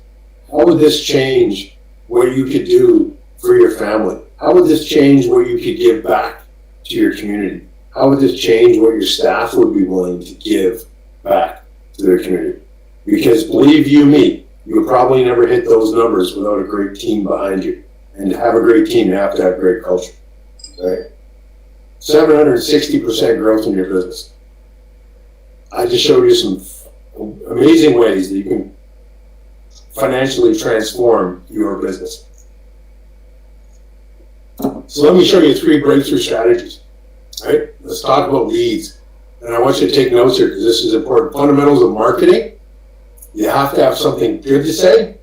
How would this change what you could do for your family? How would this change what you could give back to your community? How would this change what your staff would be willing to give back to their community? Because believe you me, you would probably never hit those numbers without a great team behind you. And to have a great team, you have to have great culture, right? 760% growth in your business. I just showed you some amazing ways that you can financially transform your business. So let me show you 3 breakthrough strategies, right? Let's talk about leads. And I want you to take notes here because this is important. Fundamentals of marketing. You have to have something good to say,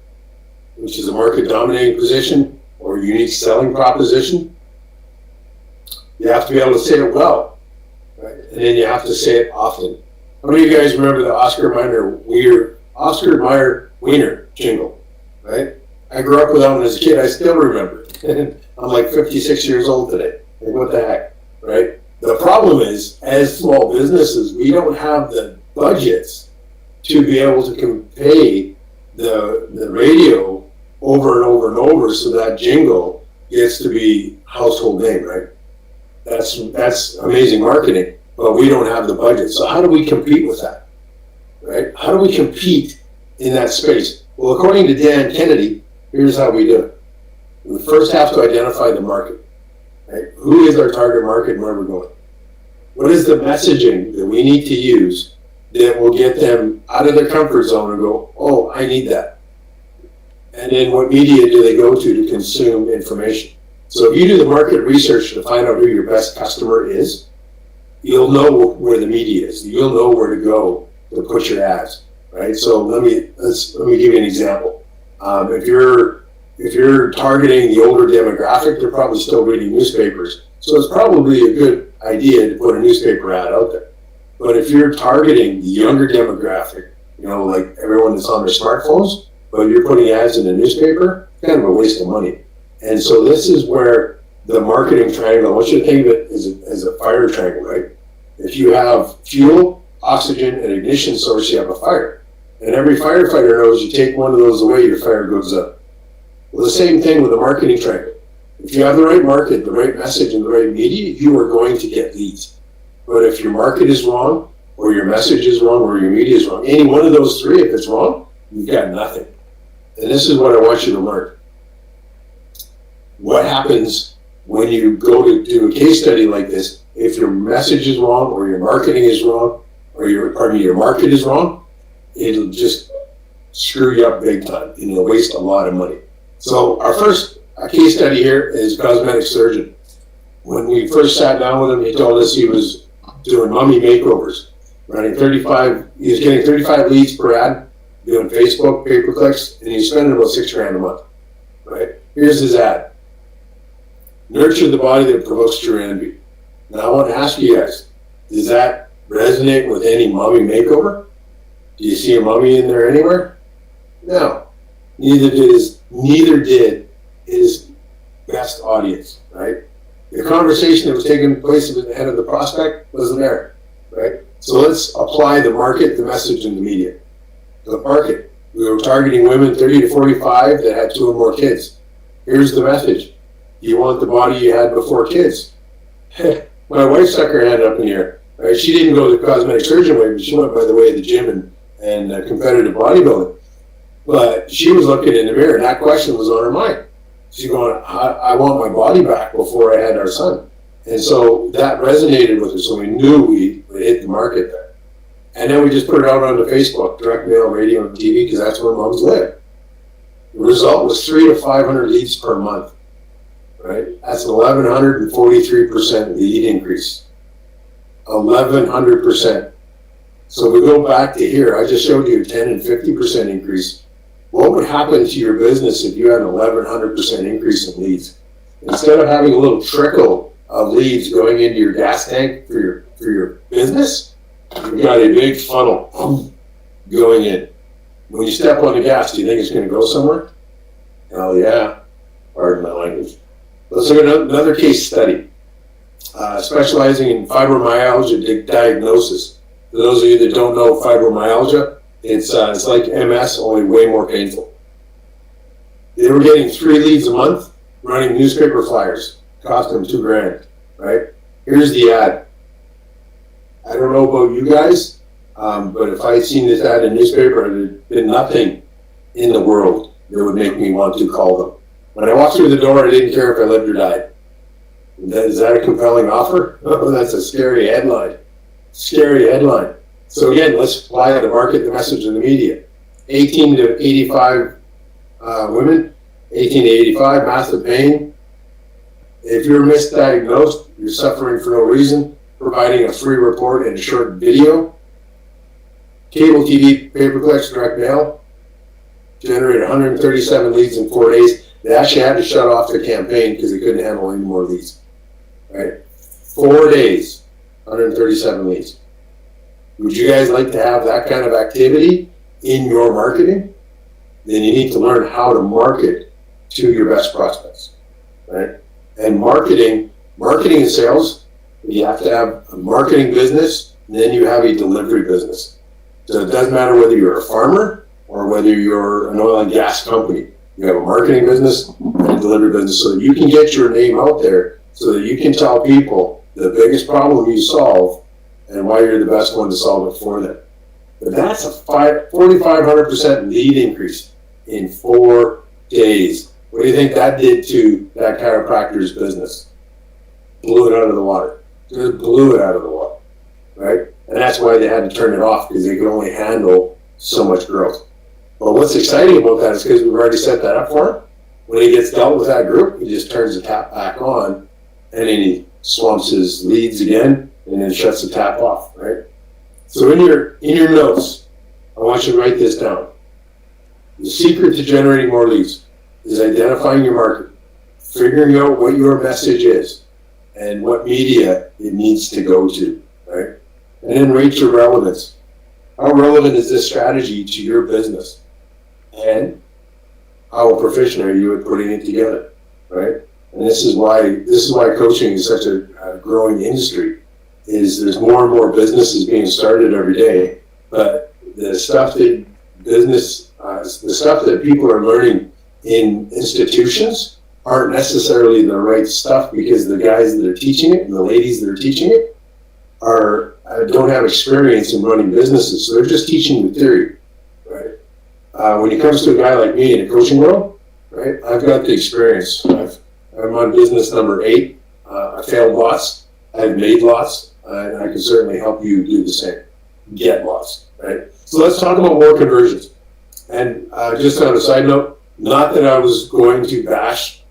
which is a market dominating position or unique selling proposition. You have to be able to say it well, right? And then you have to say it often. How many of you guys remember the Oscar Mayer Wiener jingle, right? I grew up with that one as a kid. I still remember it. I'm like 56 years old today. Like, what the heck, right? The problem is, as small businesses, we don't have the budgets to be able to pay the radio over and over and over so that jingle gets to be household name, right? That's amazing marketing, but we don't have the budget. So how do we compete with that, right? How do we compete in that space? Well, according to Dan Kennedy, here's how we do it. We first have to identify the market, right? Who is our target market and where we're going? What is the messaging that we need to use that will get them out of their comfort zone and go, oh, I need that? And then what media do they go to consume information? So if you do the market research to find out who your best customer is, you'll know where the media is. You'll know where to go to put your ads, right? So let me give you an example. If you're targeting the older demographic, they're probably still reading newspapers. So it's probably a good idea to put a newspaper ad out there. But if you're targeting the younger demographic, like everyone that's on their smartphones, but you're putting ads in a newspaper, it's kind of a waste of money. And so this is where the marketing triangle, I want you to think of it as a fire triangle, right? If you have fuel, oxygen, and ignition source, you have a fire. And every firefighter knows you take one of those away, your fire goes up. Well, the same thing with the marketing triangle. If you have the right market, the right message, and the right media, you are going to get leads. But if your market is wrong, or your message is wrong, or your media is wrong, any one of those three, if it's wrong, you've got nothing. And this is what I want you to learn. What happens when you go to do a case study like this? If your message is wrong, or your marketing is wrong, or your market is wrong, it'll just screw you up big time, and you'll waste a lot of money. So our first case study here is a cosmetic surgeon. When we first sat down with him, he told us he was doing mummy makeovers, he was getting 35 leads per ad, doing Facebook, pay-per-clicks, and he's spending about $6,000 a month, right? Here's his ad. Nurture the body that provokes true envy. Now I want to ask you guys, does that resonate with any mummy makeover? Do you see a mummy in there anywhere? No. Neither did his best audience, right? The conversation that was taking place at the head of the prospect wasn't there, right? So let's apply the market, the message, and the media. The market. We were targeting women 30 to 45 that had 2 or more kids. Here's the message. You want the body you had before kids. My wife stuck her hand up in the air, right? She didn't go the cosmetic surgeon way, but she went by the way of the gym and competitive bodybuilding. But she was looking in the mirror, and that question was on her mind. She's going, I want my body back before I had our son. And so that resonated with her, so we knew we hit the market there. And then we just put it out onto Facebook, direct mail, radio, and TV, because that's where moms live. The result was 300 to 500 leads per month, right? That's an 1,143% lead increase. 1,100%. So we go back to here. I just showed you a 10 and 50% increase. What would happen to your business if you had an 1,100% increase in leads? Instead of having a little trickle of leads going into your gas tank for your business, you've got a big funnel going in. When you step on the gas, do you think it's going to go somewhere? Hell yeah. Pardon my language. Let's look at another case study. Specializing in fibromyalgia diagnosis. For those of you that don't know fibromyalgia, it's like MS, only way more painful. They were getting 3 leads a month, running newspaper flyers. Cost them $2,000, right? Here's the ad. I don't know about you guys, but if I had seen this ad in newspaper, there'd been nothing in the world that would make me want to call them. When I walked through the door, I didn't care if I lived or died. Is that a compelling offer? Oh, that's a scary headline. Scary headline. So again, let's apply the market, the message, and the media. 18 to 85 women, 18 to 85, massive pain. If you're misdiagnosed, you're suffering for no reason, providing a free report and a short video. Cable TV, pay-per-clicks, direct mail, generated 137 leads in 4 days. They actually had to shut off their campaign because they couldn't handle any more leads. Right? 4 days, 137 leads. Would you guys like to have that kind of activity in your marketing? Then you need to learn how to market to your best prospects, right? And marketing and sales You have to have a marketing business, and then you have a delivery business. So it doesn't matter whether you're a farmer or whether you're an oil and gas company. You have a marketing business and a delivery business so that you can get your name out there so that you can tell people the biggest problem you solve and why you're the best one to solve it for them. But that's a 4,500% lead increase in 4 days. What do you think that did to that chiropractor's business? Blew it out of the water. Just blew it out of the water, right? And that's why they had to turn it off, because they could only handle so much growth. But what's exciting about that is because we've already set that up for him. When he gets dealt with that group, he just turns the tap back on, and then he swamps his leads again, and then shuts the tap off, right? So in your notes, I want you to write this down. The secret to generating more leads is identifying your market, figuring out what your message is, and what media it needs to go to, right? And then rate your relevance. How relevant is this strategy to your business? And how proficient are you at putting it together, right? And this is why coaching is such a growing industry. Is there's more and more businesses being started every day, but the stuff that people are learning in institutions aren't necessarily the right stuff, because the guys that are teaching it and the ladies that are teaching it don't have experience in running businesses, so they're just teaching the theory, right? When it comes to a guy like me in the coaching world, right, I've got the experience. I'm on business number 8. I failed lots. I've made lots, and I can certainly help you do the same. Get lots, right? So let's talk about more conversions. And just on a side note, not that I was going to bash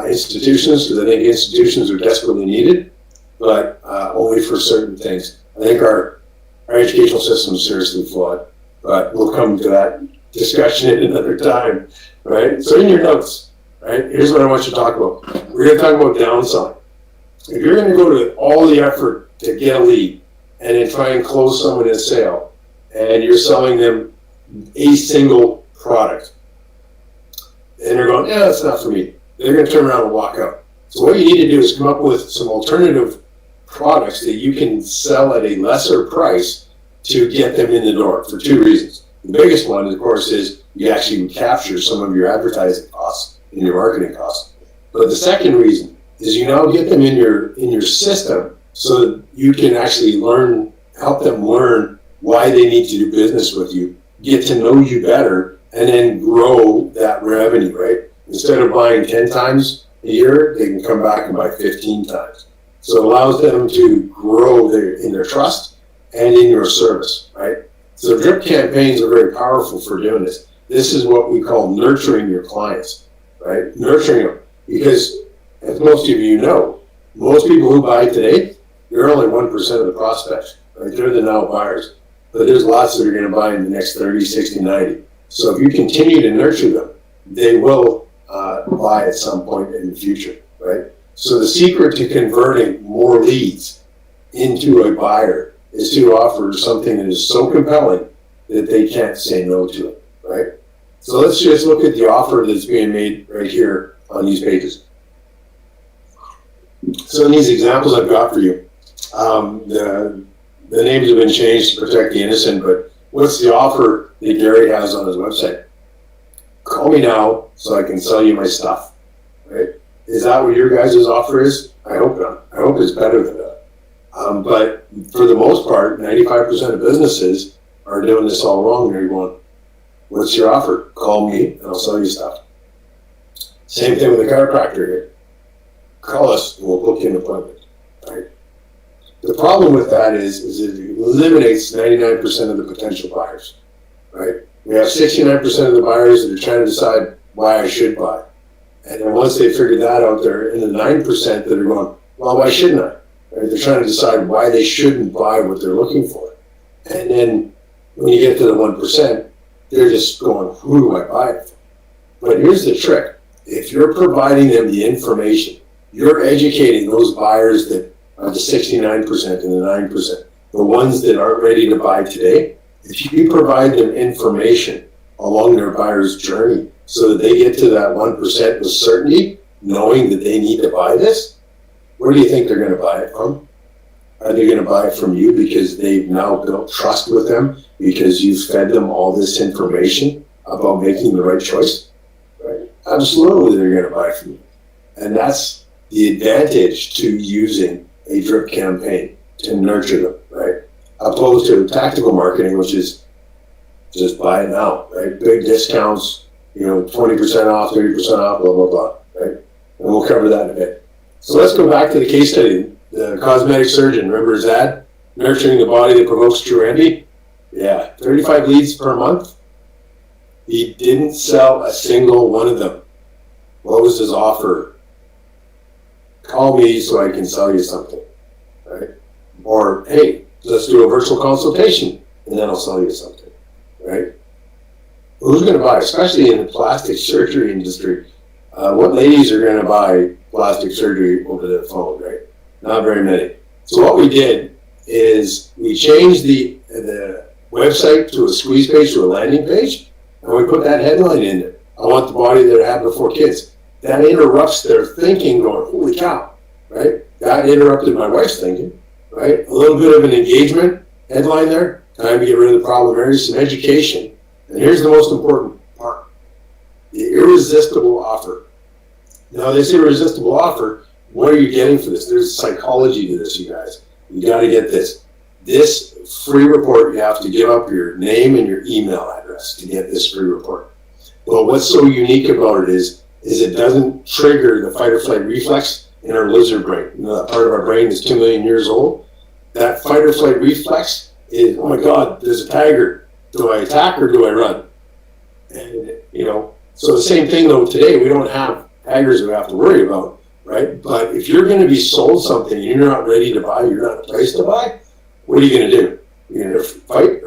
institutions, because I think institutions are desperately needed, but only for certain things. I think our educational system is seriously flawed, but we'll come to that discussion at another time, right? So in your notes, right, here's what I want you to talk about. We're going to talk about downselling. If you're going to go to all the effort to get a lead and then try and close someone in a sale, and you're selling them a single product, and they're going, yeah, that's not for me, they're going to turn around and walk out. So what you need to do is come up with some alternative products that you can sell at a lesser price to get them in the door, for 2 reasons. The biggest one, of course, is you actually capture some of your advertising costs and your marketing costs. But the second reason is you now get them in your system so that you can actually help them learn why they need to do business with you, get to know you better, and then grow that revenue, right? Instead of buying 10 times a year, they can come back and buy 15 times. So it allows them to grow in their trust and in your service, right? So drip campaigns are very powerful for doing this. This is what we call nurturing your clients, right? Nurturing them. Because, as most of you know, most people who buy today, they're only 1% of the prospects, right? They're the now buyers. But there's lots that are going to buy in the next 30, 60, 90. So if you continue to nurture them, they will buy at some point in the future, right? So the secret to converting more leads into a buyer is to offer something that is so compelling that they can't say no to it, right? So let's just look at the offer that's being made right here on these pages. So in these examples I've got for you, the names have been changed to protect the innocent, but what's the offer that Gary has on his website? Call me now so I can sell you my stuff, right? Is that what your guys' offer is? I hope not. I hope it's better than that. But for the most part, 95% of businesses are doing this all wrong. They're going, what's your offer? Call me and I'll sell you stuff. Same thing with the chiropractor here. Call us and we'll book you an appointment, right? The problem with that is it eliminates 99% of the potential buyers, right? We have 69% of the buyers that are trying to decide why I should buy. And then once they figure that out, they're in the 9% that are going, well, why shouldn't I? Right? They're trying to decide why they shouldn't buy what they're looking for. And then when you get to the 1%, they're just going, who do I buy it from? But here's the trick. If you're providing them the information, you're educating those buyers that are the 69% and the 9%, the ones that aren't ready to buy today. If you provide them information along their buyer's journey so that they get to that 1% with certainty, knowing that they need to buy this, where do you think they're going to buy it from? Are they going to buy from you because they've now built trust with them because you've fed them all this information about making the right choice? Right? Absolutely, they're going to buy from you. And that's the advantage to using a drip campaign to nurture them, right? Opposed to tactical marketing, which is just buy it now, right? Big discounts, 20% off, 30% off, blah, blah, blah, right? And we'll cover that in a bit. So let's go back to the case study. The cosmetic surgeon, remember his ad? Nurturing the body that provokes true envy? Yeah, 35 leads per month. He didn't sell a single one of them. What was his offer? Call me so I can sell you something, right? Or, hey, let's do a virtual consultation and then I'll sell you something, right? Who's going to buy, especially in the plastic surgery industry? What ladies are going to buy plastic surgery over the phone, right? Not very many. So what we did is we changed the website to a squeeze page, to a landing page, and we put that headline in there. I want the body that I had before kids. That interrupts their thinking going, holy cow, right? That interrupted my wife's thinking, right? A little bit of an engagement headline there, time to get rid of the problem areas, some education. And here's the most important part, the irresistible offer. Now this irresistible offer, what are you getting for this? There's psychology to this, you guys. You got to get this. This free report, you have to give up your name and your email address to get this free report. Well, what's so unique about it is it doesn't trigger the fight or flight reflex in our lizard brain. That part of our brain is 2 million years old. That fight or flight reflex is, oh my God, there's a tiger. Do I attack or do I run? And, so the same thing though today, we don't have tigers we have to worry about, right? But if you're going to be sold something and you're not ready to buy, you're not in a place to buy, what are you going to do? You're going to fight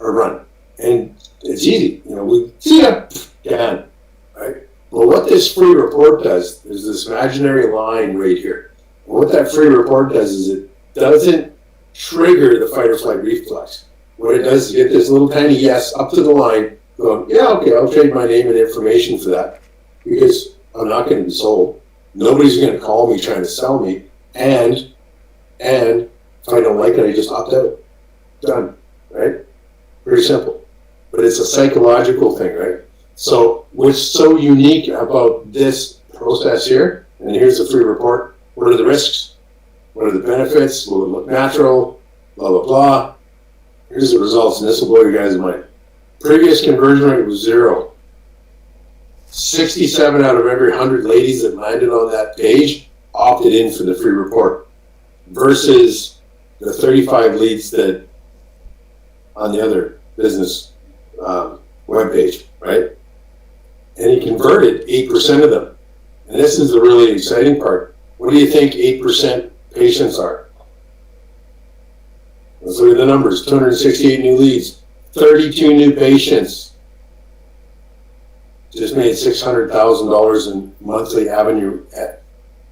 or run. And it's easy. We see ya, done, right? Well, what this free report does is this imaginary line right here. And what that free report does is it doesn't trigger the fight or flight reflex. What it does is get this little tiny yes up to the line going, yeah, okay, I'll trade my name and information for that because I'm not going to be sold. Nobody's going to call me trying to sell me. And if I don't like it, I just opt out. Done, right? Pretty simple. But it's a psychological thing, right? So what's so unique about this process here, and here's the free report, what are the risks? What are the benefits? Will it look natural? Blah, blah, blah. Here's the results, and this will blow you guys' mind. Previous conversion rate was 0. 67 out of every 100 ladies that landed on that page opted in for the free report versus the 35 leads that on the other business webpage, right? And he converted 8% of them. And this is the really exciting part. What do you think 8% patients are? Let's look at the numbers. 268 new leads, 32 new patients. Just made $600,000 in monthly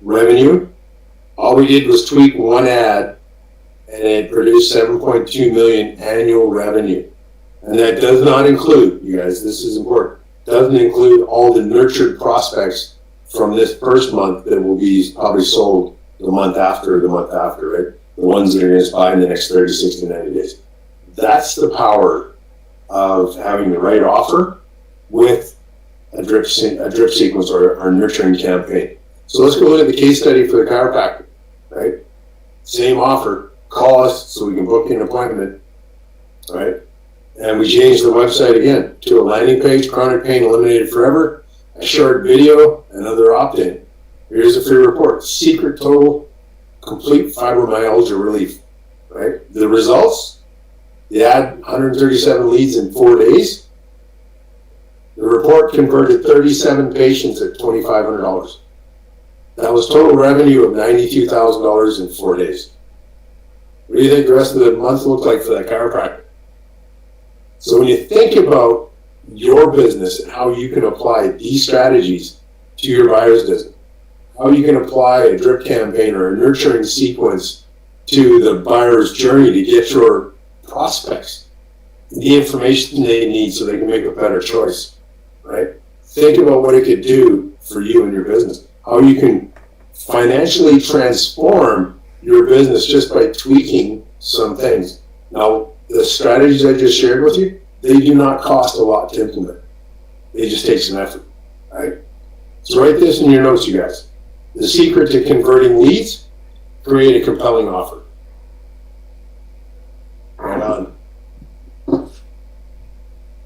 revenue. All we did was tweak one ad and it produced 7.2 million annual revenue. And that does not include, you guys, this is important, doesn't include all the nurtured prospects from this first month that will be probably sold the month after, right? The ones that are going to buy in the next 30, 60, 90 days. That's the power of having the right offer with a drip sequence or nurturing campaign. So let's go look at the case study for the chiropractor, right? Same offer, call us so we can book an appointment, right? And we changed the website again to a landing page, chronic pain eliminated forever, a short video, another opt-in. Here's a free report, secret total complete fibromyalgia relief, right? The results, the ad 137 leads in 4 days. The report converted 37 patients at $2,500. That was total revenue of $92,000 in 4 days. What do you think the rest of the month looked like for that chiropractor? So when you think about your business and how you can apply these strategies to your buyer's business, how you can apply a drip campaign or a nurturing sequence to the buyer's journey to get your prospects the information they need so they can make a better choice, right? Think about what it could do for you and your business, how you can financially transform your business just by tweaking some things. Now, the strategies I just shared with you, they do not cost a lot to implement. They just take some effort, right? So write this in your notes, you guys. The secret to converting leads, create a compelling offer. Right on.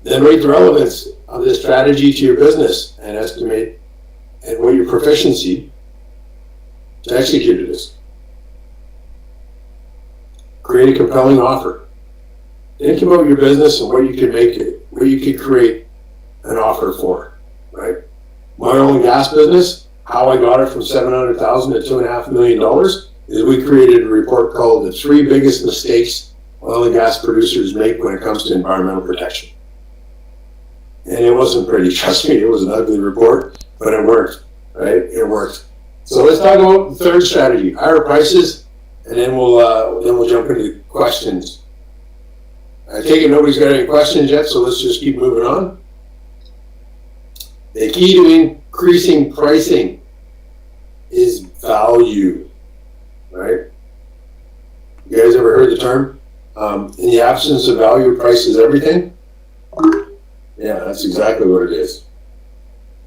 Then rate the relevance of this strategy to your business and estimate and what your proficiency to execute it is. Create a compelling offer. Think about your business and what you could make it, what you could create an offer for, right? My oil and gas business, how I got it from $700,000 to $2.5 million is we created a report called the 3 biggest mistakes oil and gas producers make when it comes to environmental protection. And it wasn't pretty, trust me, it was an ugly report, but it worked, right? It worked. So let's talk about the third strategy, higher prices, and then we'll jump into questions. I take it nobody's got any questions yet, so let's just keep moving on. The key to increasing pricing is value, right? You guys ever heard the term? In the absence of value, price is everything? Yeah, that's exactly what it is.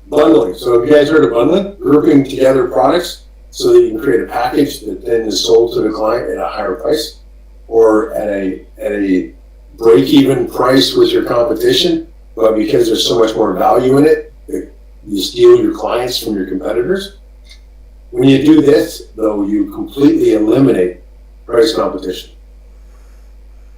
Bundling. So have you guys heard of bundling? Grouping together products so that you can create a package that then is sold to the client at a higher price or at a break-even price with your competition, but because there's so much more value in it, you steal your clients from your competitors. When you do this, though, you completely eliminate price competition.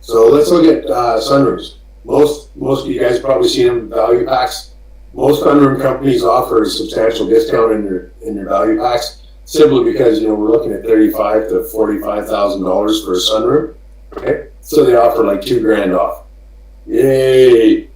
So let's look at sunroofs. Most of you guys probably seen them in value packs. Most sunroom companies offer a substantial discount in their value packs, simply because we're looking at $35,000 to $45,000 for a sunroom. Okay, so they offer like $2,000 off. Yay!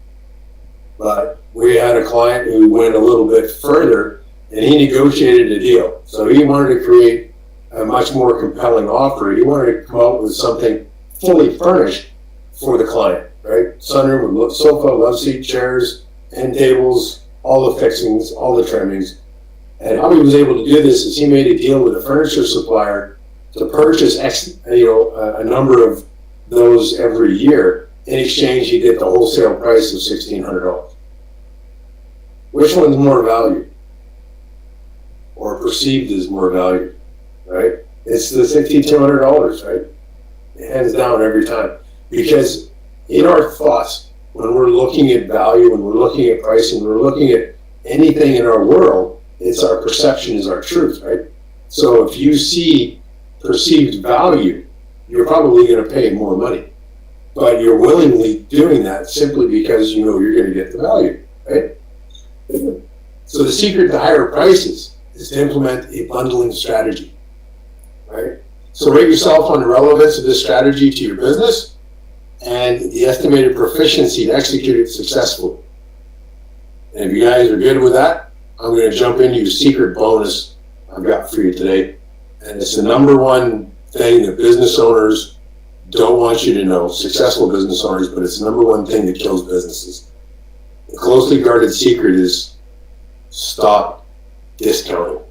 But we had a client who went a little bit further, and he negotiated a deal. So he wanted to create a much more compelling offer. He wanted to come out with something fully furnished for the client. Right? Sunroom with sofa, love seat, chairs, end tables, all the fixings, all the trimmings. And how he was able to do this is he made a deal with a furniture supplier to purchase a number of those every year. In exchange, he did the wholesale price of $1,600. Which one's more value? Or perceived as more value, right? It's the $1,600, right? Hands down every time. Because in our thoughts, when we're looking at value, when we're looking at pricing, when we're looking at anything in our world, it's our perception is our truth, right? So if you see perceived value, you're probably going to pay more money. But you're willingly doing that simply because you know you're going to get the value, right? So the secret to higher prices is to implement a bundling strategy, right? So rate yourself on the relevance of this strategy to your business and the estimated proficiency to execute it successfully. And if you guys are good with that, I'm going to jump into your secret bonus I've got for you today. And it's the number one thing that business owners don't want you to know, successful business owners, but it's the number one thing that kills businesses. The closely guarded secret is stop discounting.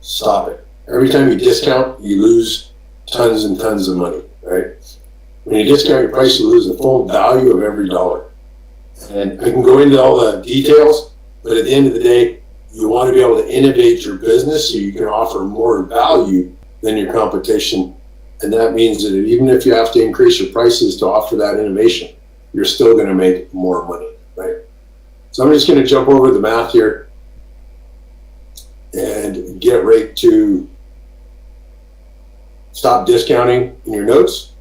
Stop it. Every time you discount, you lose tons and tons of money, right? When you discount your price, you lose the full value of every dollar. And I can go into all the details, but at the end of the day, you want to be able to innovate your business so you can offer more value than your competition. And that means that even if you have to increase your prices to offer that innovation, you're still going to make more money, right? So I'm just going to jump over the math here and get right to stop discounting in your notes.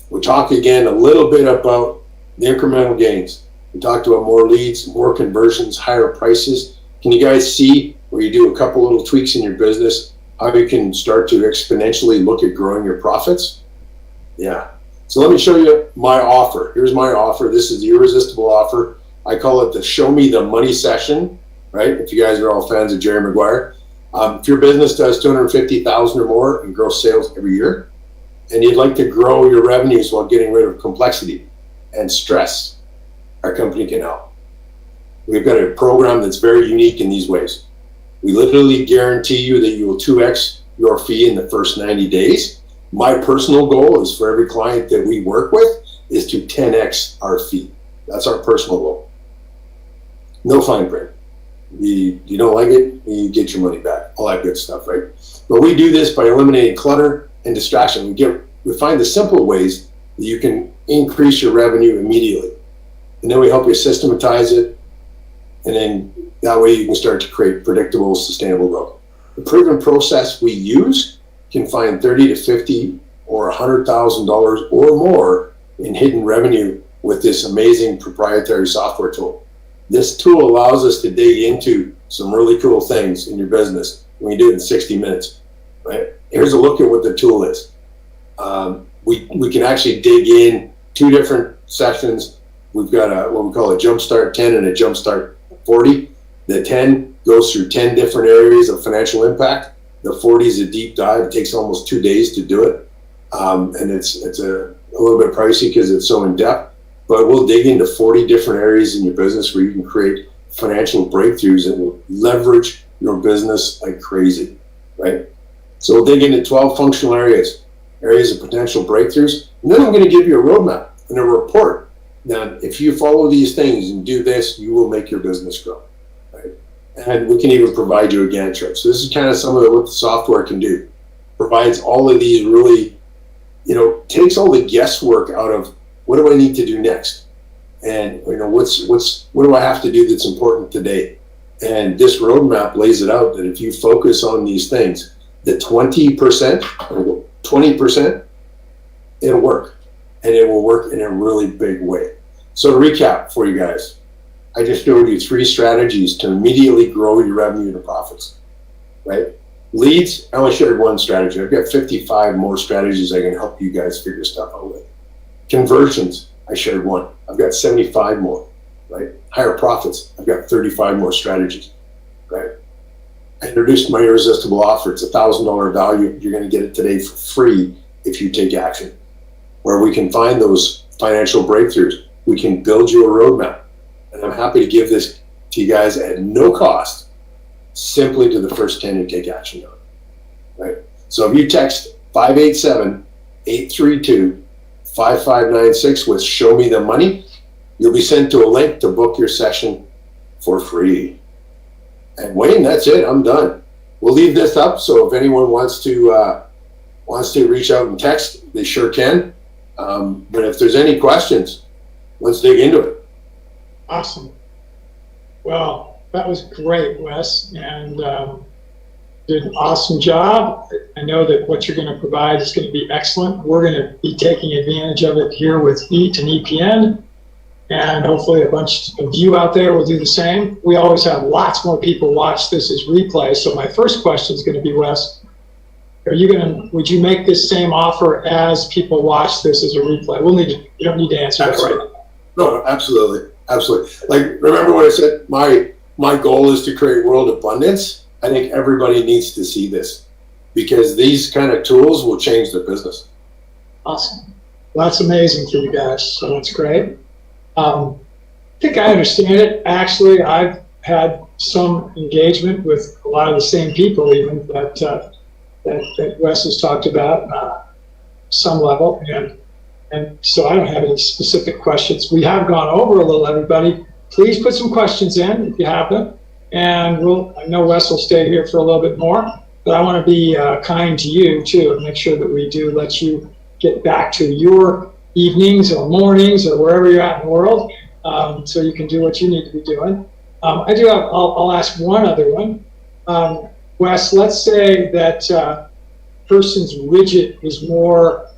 We'll talk again a little bit about the incremental gains. We talked about more leads, more conversions, higher prices. Can you guys see where you do a couple little tweaks in your business, how you can start to exponentially look at growing your profits? Yeah. So let me show you my offer. Here's my offer. This is the irresistible offer. I call it the show me the money session, right? If you guys are all fans of Jerry Maguire. If your business does $250,000 or more in gross sales every year, and you'd like to grow your revenues while getting rid of complexity and stress, our company can help. We've got a program that's very unique in these ways. We literally guarantee you that you will 2x your fee in the first 90 days. My personal goal is for every client that we work with is to 10x our fee. That's our personal goal. No fine print. You don't like it, you get your money back. All that good stuff, right? But we do this by eliminating clutter and distraction. We find the simple ways that you can increase your revenue immediately. And then we help you systematize it. And then that way you can start to create predictable, sustainable growth. The proven process we use can find 30 to 50 or $100,000 or more in hidden revenue with this amazing proprietary software tool. This tool allows us to dig into some really cool things in your business when you do it in 60 minutes, right? Here's a look at what the tool is. We can actually dig in 2 different sessions. We've got what we call a Jumpstart 10 and a Jumpstart 40. The 10 goes through 10 different areas of financial impact. The 40 is a deep dive. It takes almost 2 days to do it. And it's a little bit pricey because it's so in depth, but we'll dig into 40 different areas in your business where you can create financial breakthroughs that will leverage your business like crazy, right? So we'll dig into 12 functional areas of potential breakthroughs. And then I'm going to give you a roadmap and a report. Now, if you follow these things and do this, you will make your business grow, right? And we can even provide you a Gantt chart. So this is kind of some of what the software can do. Provides all of these really, takes all the guesswork out of what do I need to do next? And, what do I have to do that's important today? And this roadmap lays it out that if you focus on these things, the 20% or 20%, it'll work. And it will work in a really big way. So to recap for you guys, I just showed you 3 strategies to immediately grow your revenue and profits, right? Leads, I only shared 1 strategy. I've got 55 more strategies I can help you guys figure stuff out with. Conversions, I shared 1. I've got 75 more, right? Higher profits, I've got 35 more strategies, right? I introduced my irresistible offer. It's $1,000 value. You're going to get it today for free if you take action. Where we can find those financial breakthroughs. We can build you a roadmap. And I'm happy to give this to you guys at no cost, simply to the first 10 who take action on it, right? So if you text 587-832-5596 with show me the money, you'll be sent to a link to book your session for free. And Wayne, that's it. I'm done. We'll leave this up. So if anyone wants to reach out and text, they sure can. But if there's any questions, let's dig into it. Awesome. Well, that was great, Wes, and did an awesome job. I know that what you're going to provide is going to be excellent. We're going to be taking advantage of it here with EAT and EPN, and hopefully a bunch of you out there will do the same. We always have lots more people watch this as replay. So my first question is going to be, Wes, would you make this same offer as people watch this as a replay? You don't need to answer that right now. No, absolutely. Absolutely. Like, remember what I said? My goal is to create world abundance. I think everybody needs to see this because these kind of tools will change their business. Awesome. Well, that's amazing for you guys. So that's great. I think I understand it. Actually, I've had some engagement with a lot of the same people even that Wes has talked about some level. And so I don't have any specific questions. We have gone over a little, everybody. Please put some questions in if you have them. And I know Wes will stay here for a little bit more, but I want to be kind to you too and make sure that we do let you get back to your evenings or mornings or wherever you're at in the world so you can do what you need to be doing. I'll ask one other one. Wes, let's say that person's widget is more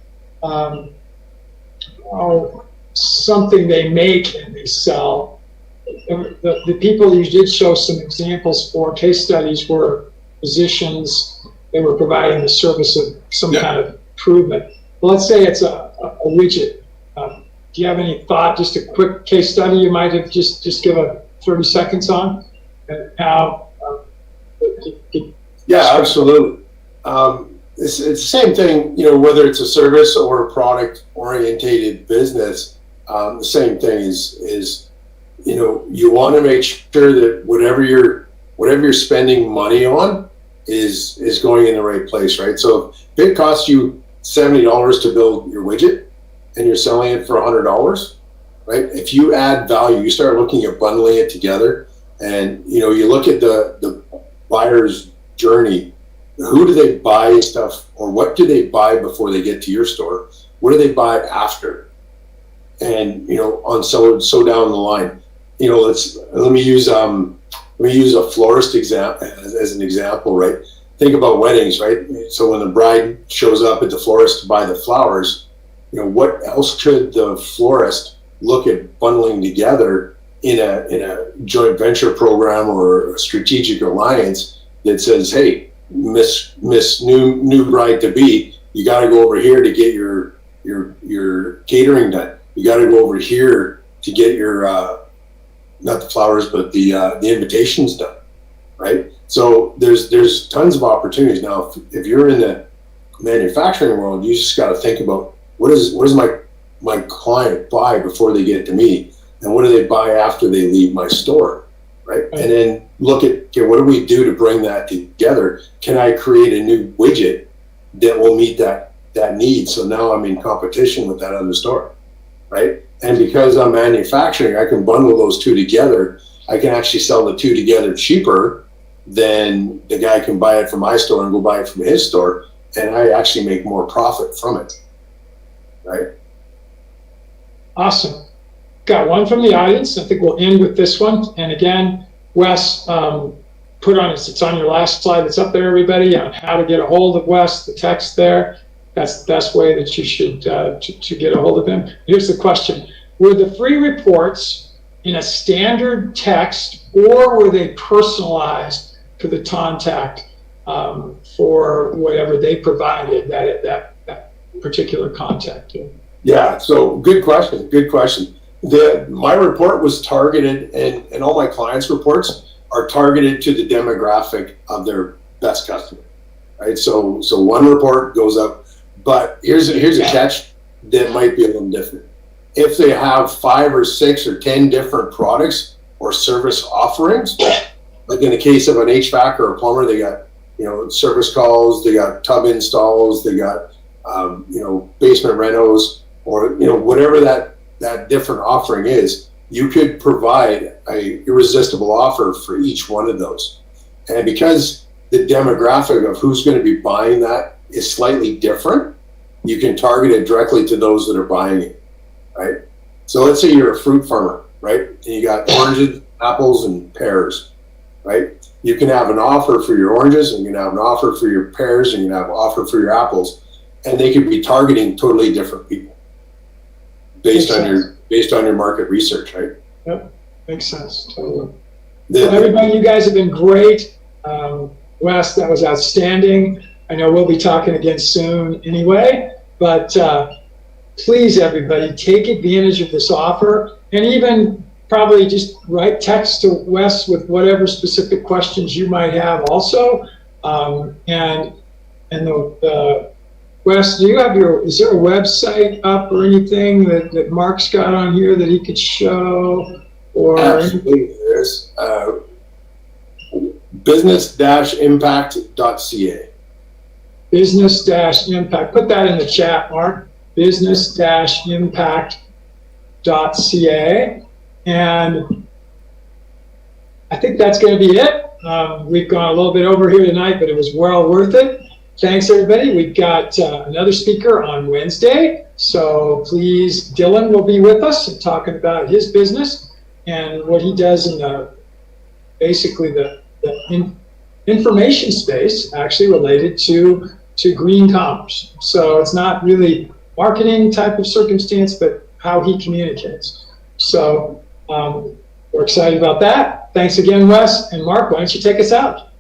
something they make and they sell. The people you did show some examples for case studies were physicians. They were providing the service of some kind of improvement. Well, let's say it's a widget. Do you have any thought, just a quick case study you might have just give a 30 seconds on? And how yeah, absolutely. It's the same thing, whether it's a service or a product orientated business, the same thing is you want to make sure that whatever you're spending money on is going in the right place, right? So if it costs you $70 to build your widget and you're selling it for $100, right? If you add value, you start looking at bundling it together, and you look at the buyer's journey. Who do they buy stuff, or what do they buy before they get to your store? What do they buy after? And on so down the line, let me use a florist example as an example, right? Think about weddings, right? So when the bride shows up at the florist to buy the flowers, what else could the florist look at bundling together in a joint venture program or a strategic alliance that says, hey, Miss new bride to be, you got to go over here to get your catering done. You got to go over here to get your not the flowers, but the invitations done, right? So there's tons of opportunities now. If you're in the manufacturing world, you just got to think about what does my client buy before they get to me, and what do they buy after they leave my store, right? And then look at, okay, what do we do to bring that together? Can I create a new widget that will meet that need? So now I'm in competition with that other store, right? And because I'm manufacturing, I can bundle those two together. I can actually sell the two together cheaper than the guy can buy it from my store and go buy it from his store, and I actually make more profit from it, right? Awesome. Got one from the audience. I think we'll end with this one. And again, Wes, put on it's on your last slide. It's up there, everybody, on how to get a hold of Wes. The text there. That's the best way that you should to get a hold of him. Here's the question: were the free reports in a standard text, or were they personalized for the contact for whatever they provided that particular contact? Yeah. So good question. Good question. My report was targeted, and all my clients' reports are targeted to the demographic of their best customer, right? So one report goes up. But here's a catch that might be a little different. If they have 5 or 6 or 10 different products or service offerings, like in the case of an HVAC or a plumber, they got service calls, they got tub installs, they got basement renos, or whatever that different offering is. You could provide a irresistible offer for each one of those, and because the demographic of who's going to be buying that is slightly different, you can target it directly to those that are buying it, right? So let's say you're a fruit farmer, right? And you got oranges, apples, and pears, right? You can have an offer for your oranges, and you can have an offer for your pears, and you can have an offer for your apples, and they could be targeting totally different people based on your market research, right? Yep, makes sense, totally. Well, everybody, you guys have been great. Wes, that was outstanding. I know we'll be talking again soon anyway, but please, everybody, take advantage of this offer, and even probably just write text to Wes with whatever specific questions you might have also. And Wes, is there a website up or anything that Mark's got on here that he could show? Or absolutely, there's business-impact.ca. Business-impact. Put that in the chat, Mark. Business-impact.ca. And I think that's going to be it. We've gone a little bit over here tonight, but it was well worth it. Thanks, everybody. We've got another speaker on Wednesday. So please, Dylan will be with us and talking about his business and what he does in basically the information space, actually related to green commerce. So it's not really marketing type of circumstance, but how he communicates. So we're excited about that. Thanks again, Wes. And Mark, why don't you take us out?